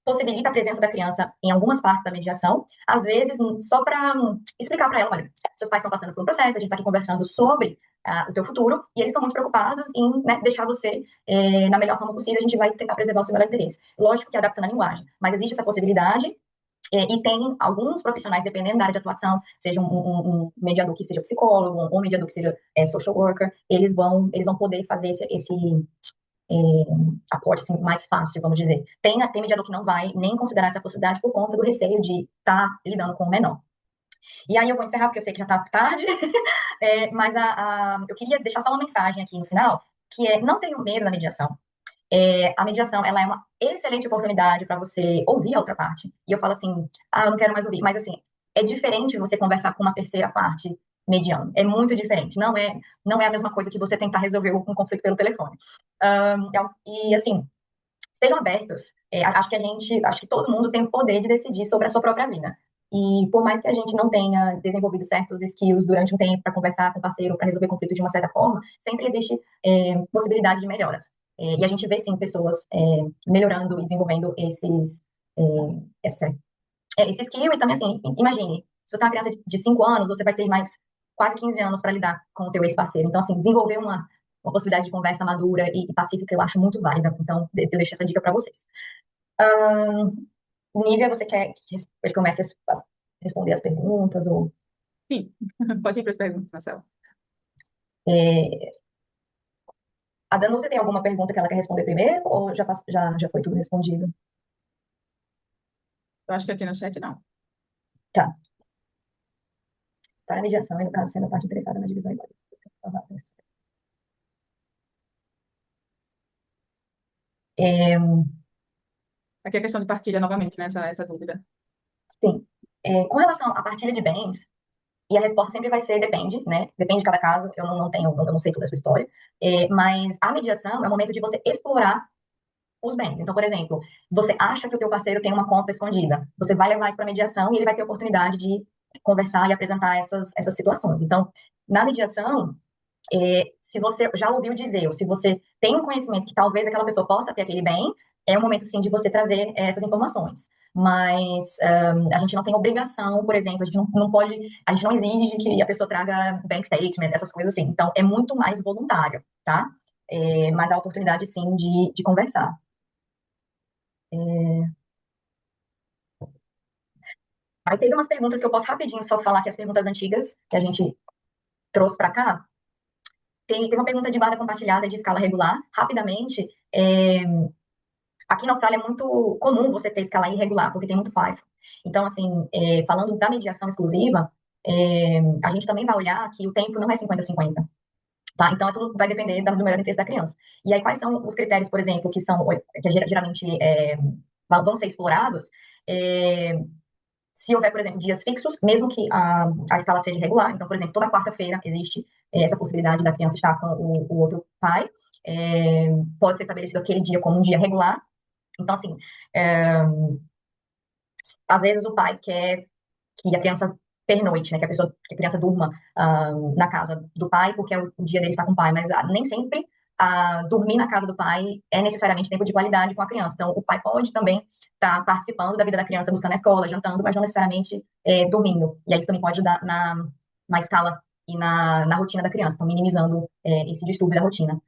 possibilita a presença da criança em algumas partes da mediação, às vezes só para explicar para ela, olha, seus pais estão passando por um processo, a gente está aqui conversando sobre o teu futuro, e eles estão muito preocupados em deixar você na melhor forma possível, a gente vai tentar preservar o seu melhor interesse. Lógico que adaptando a linguagem, mas existe essa possibilidade, e tem alguns profissionais, dependendo da área de atuação, seja um mediador que seja psicólogo, ou um mediador que seja social worker, eles vão poder fazer esse aporte assim, mais fácil, vamos dizer. Tem mediador que não vai nem considerar essa possibilidade por conta do receio de estar lidando com o menor. E aí eu vou encerrar, porque eu sei que já está tarde, mas eu queria deixar só uma mensagem aqui no final, que é, não tenham medo da mediação. A mediação, ela é uma excelente oportunidade para você ouvir a outra parte. E eu falo assim, eu não quero mais ouvir. Mas, assim, é diferente você conversar com uma terceira parte mediando. É muito diferente. Não é a mesma coisa que você tentar resolver um conflito pelo telefone. E, assim, sejam abertos. Acho que todo mundo tem o poder de decidir sobre a sua própria vida. E por mais que a gente não tenha desenvolvido certos skills durante um tempo para conversar com o parceiro, para resolver conflito de uma certa forma, sempre existe possibilidade de melhoras. E a gente vê, sim, pessoas melhorando e desenvolvendo esse skill. E também, assim, imagine, se você é uma criança de 5 anos, você vai ter mais quase 15 anos para lidar com o teu ex-parceiro. Então, assim, desenvolver uma possibilidade de conversa madura e pacífica eu acho muito válida. Então, eu deixo essa dica para vocês. Nívia, você quer que eu comece a responder as perguntas? Ou, Sim, pode ir para as perguntas, Marcelo. a Danusa tem alguma pergunta que ela quer responder primeiro? Ou já foi tudo respondido? Eu acho que aqui no chat não. Tá. Para a mediação, e no caso, sendo a parte interessada na divisão igual. Aqui é a questão de partilha novamente, né? Essa dúvida. Sim. Com relação à partilha de bens, e a resposta sempre vai ser depende, né? Depende de cada caso. Eu não sei toda a sua história. Mas a mediação é o momento de você explorar os bens. Então, por exemplo, você acha que o teu parceiro tem uma conta escondida. Você vai levar isso para a mediação e ele vai ter a oportunidade de conversar e apresentar essas situações. Então, na mediação, se você já ouviu dizer, ou se você tem um conhecimento que talvez aquela pessoa possa ter aquele bem, é o momento, sim, de você trazer essas informações. Mas a gente não tem obrigação, por exemplo, a gente não pode, a gente não exige que a pessoa traga bank statement, essas coisas assim. Então, é muito mais voluntário, tá? Mas há oportunidade, sim, de conversar. Aí teve umas perguntas que eu posso rapidinho só falar que as perguntas antigas que a gente trouxe para cá. Tem uma pergunta de guarda compartilhada de escala regular. Rapidamente, aqui na Austrália é muito comum você ter escala irregular, porque tem muito FIFO. Então, assim, falando da mediação exclusiva, a gente também vai olhar que o tempo não é 50-50. Tá? Então, tudo vai depender do melhor interesse da criança. E aí, quais são os critérios, por exemplo, que geralmente vão ser explorados? Se houver, por exemplo, dias fixos, mesmo que a escala seja irregular, então, por exemplo, toda quarta-feira existe essa possibilidade da criança estar com o outro pai, pode ser estabelecido aquele dia como um dia regular. Então, assim, às vezes o pai quer que a criança pernoite, né, que a criança durma na casa do pai, porque é o dia dele estar com o pai, mas nem sempre dormir na casa do pai é necessariamente tempo de qualidade com a criança. Então, o pai pode também estar participando da vida da criança, buscando a escola, jantando, mas não necessariamente dormindo. E aí isso também pode ajudar na escala e na rotina da criança, então minimizando esse distúrbio da rotina.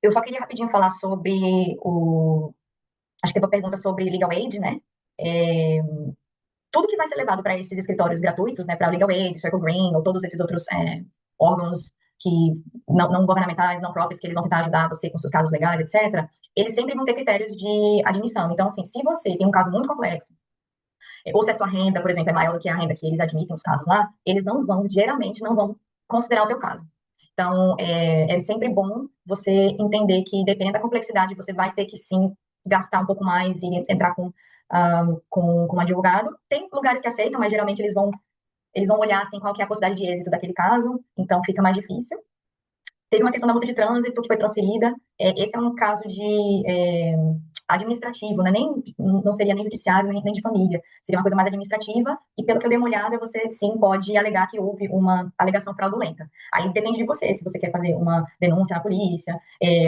Eu só queria rapidinho falar sobre acho que teve uma pergunta sobre legal aid, né? tudo que vai ser levado para esses escritórios gratuitos, né, para Legal Aid, Circle Green, ou todos esses outros órgãos que não governamentais, não profits, que eles vão tentar ajudar você com seus casos legais, etc., eles sempre vão ter critérios de admissão. Então, assim, se você tem um caso muito complexo, ou se a sua renda, por exemplo, é maior do que a renda que eles admitem os casos lá, eles geralmente não vão considerar o teu caso. Então, é sempre bom você entender que, dependendo da complexidade, você vai ter que, sim, gastar um pouco mais e entrar com um advogado. Tem lugares que aceitam, mas geralmente eles vão olhar, assim, qual que é a possibilidade de êxito daquele caso, então fica mais difícil. Teve uma questão da multa de trânsito que foi transferida. Esse é um caso de administrativo, né? Não seria nem judiciário, nem de família. Seria uma coisa mais administrativa. E pelo que eu dei uma olhada, você sim pode alegar que houve uma alegação fraudulenta. Aí depende de você, se você quer fazer uma denúncia na polícia.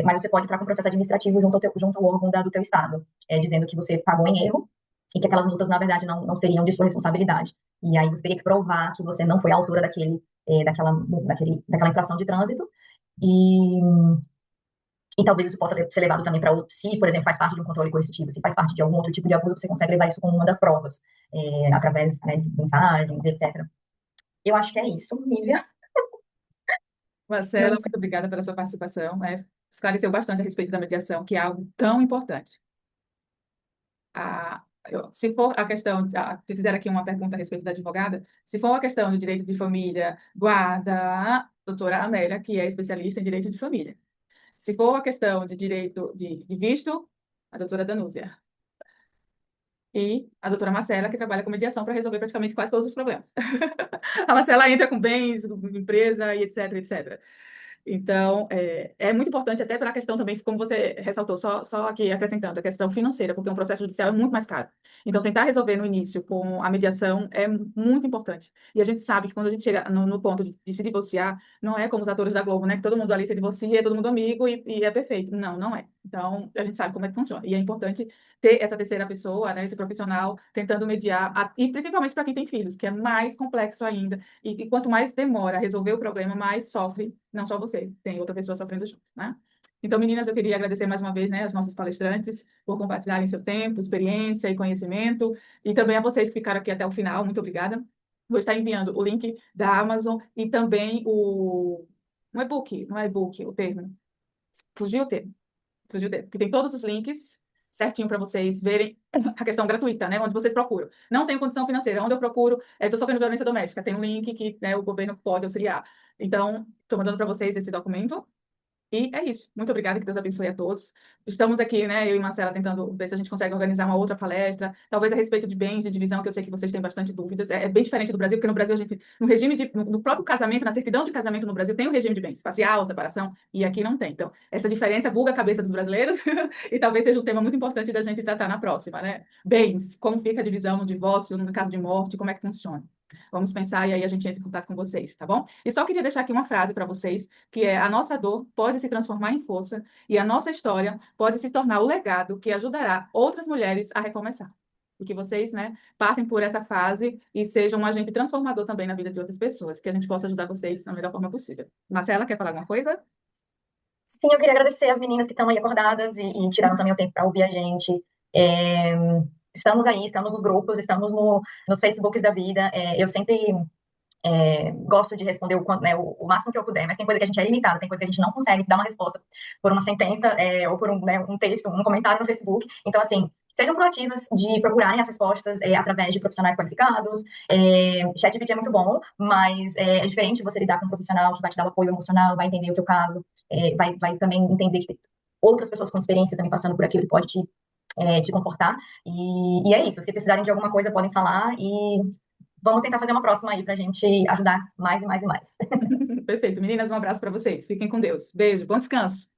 Mas você pode entrar com um processo administrativo junto ao órgão do teu estado, dizendo que você pagou em erro e que aquelas multas, na verdade, não seriam de sua responsabilidade. E aí você teria que provar que você não foi a autora daquela infração de trânsito. E talvez isso possa ser levado também para outro. Se, por exemplo, faz parte de um controle coercitivo, se faz parte de algum outro tipo de abuso, você consegue levar isso como uma das provas, através, né, de mensagens, etc. Eu acho que é isso, Nívia. Marcela, muito obrigada pela sua participação. Esclareceu bastante a respeito da mediação, que é algo tão importante. Se for a questão, se fizer aqui uma pergunta a respeito da advogada, se for a questão do direito de família, guarda a doutora Amélia, que é especialista em direito de família. Se for a questão de direito de visto, a doutora Danúzia. E a doutora Marcela, que trabalha com mediação para resolver praticamente quase todos os problemas. A Marcela entra com bens, com empresa e etc, etc. Então, é muito importante até pela questão também, como você ressaltou, só aqui acrescentando, a questão financeira, porque um processo judicial é muito mais caro. Então, tentar resolver no início com a mediação é muito importante. E a gente sabe que quando a gente chega no ponto de se divorciar, não é como os atores da Globo, né? Que todo mundo ali se divorcia, é todo mundo amigo e é perfeito. Não, não é. Então, a gente sabe como é que funciona. E é importante ter essa terceira pessoa, né, esse profissional, tentando mediar, e principalmente para quem tem filhos, que é mais complexo ainda. E quanto mais demora a resolver o problema, mais sofre, não só você, tem outra pessoa sofrendo junto, né? Então, meninas, eu queria agradecer mais uma vez, né, as nossas palestrantes por compartilharem seu tempo, experiência e conhecimento, e também a vocês que ficaram aqui até o final, muito obrigada. Vou estar enviando o link da Amazon e também um e-book, não é e-book, o termo. Fugiu o termo, que tem todos os links certinho para vocês verem a questão gratuita, né, onde vocês procuram. Não tenho condição financeira, onde eu procuro, estou sofrendo violência doméstica, tem um link que, né, o governo pode auxiliar. Então, estou mandando para vocês esse documento. E é isso. Muito obrigada, que Deus abençoe a todos. Estamos aqui, né, eu e Marcela, tentando ver se a gente consegue organizar uma outra palestra, talvez a respeito de bens de divisão, que eu sei que vocês têm bastante dúvidas. É bem diferente do Brasil, porque no Brasil a gente, no próprio casamento, na certidão de casamento no Brasil, tem o regime de bens, parcial, separação, e aqui não tem. Então, essa diferença buga a cabeça dos brasileiros e talvez seja um tema muito importante da gente tratar na próxima, né? Bens, como fica a divisão no divórcio, no caso de morte, como é que funciona? Vamos pensar e aí a gente entra em contato com vocês, tá bom? E só queria deixar aqui uma frase para vocês, que é: a nossa dor pode se transformar em força e a nossa história pode se tornar o legado que ajudará outras mulheres a recomeçar. E que vocês, né, passem por essa fase e sejam um agente transformador também na vida de outras pessoas, que a gente possa ajudar vocês da melhor forma possível. Marcela, quer falar alguma coisa? Sim, eu queria agradecer as meninas que estão aí acordadas e tiraram também o tempo para ouvir a gente. Estamos aí, estamos nos grupos, estamos nos Facebooks da vida. Eu sempre gosto de responder o máximo que eu puder, mas tem coisa que a gente é limitada, tem coisa que a gente não consegue dar uma resposta por uma sentença ou por um texto, um comentário no Facebook. Então, assim, sejam proativas de procurarem as respostas através de profissionais qualificados. ChatGPT é muito bom, mas é diferente você lidar com um profissional que vai te dar o apoio emocional, vai entender o teu caso, vai também entender que tem outras pessoas com experiência também passando por aquilo que pode te confortar. E é isso. Se precisarem de alguma coisa, podem falar e vamos tentar fazer uma próxima aí pra gente ajudar mais e mais e mais. Perfeito. Meninas, um abraço para vocês. Fiquem com Deus. Beijo, bom descanso.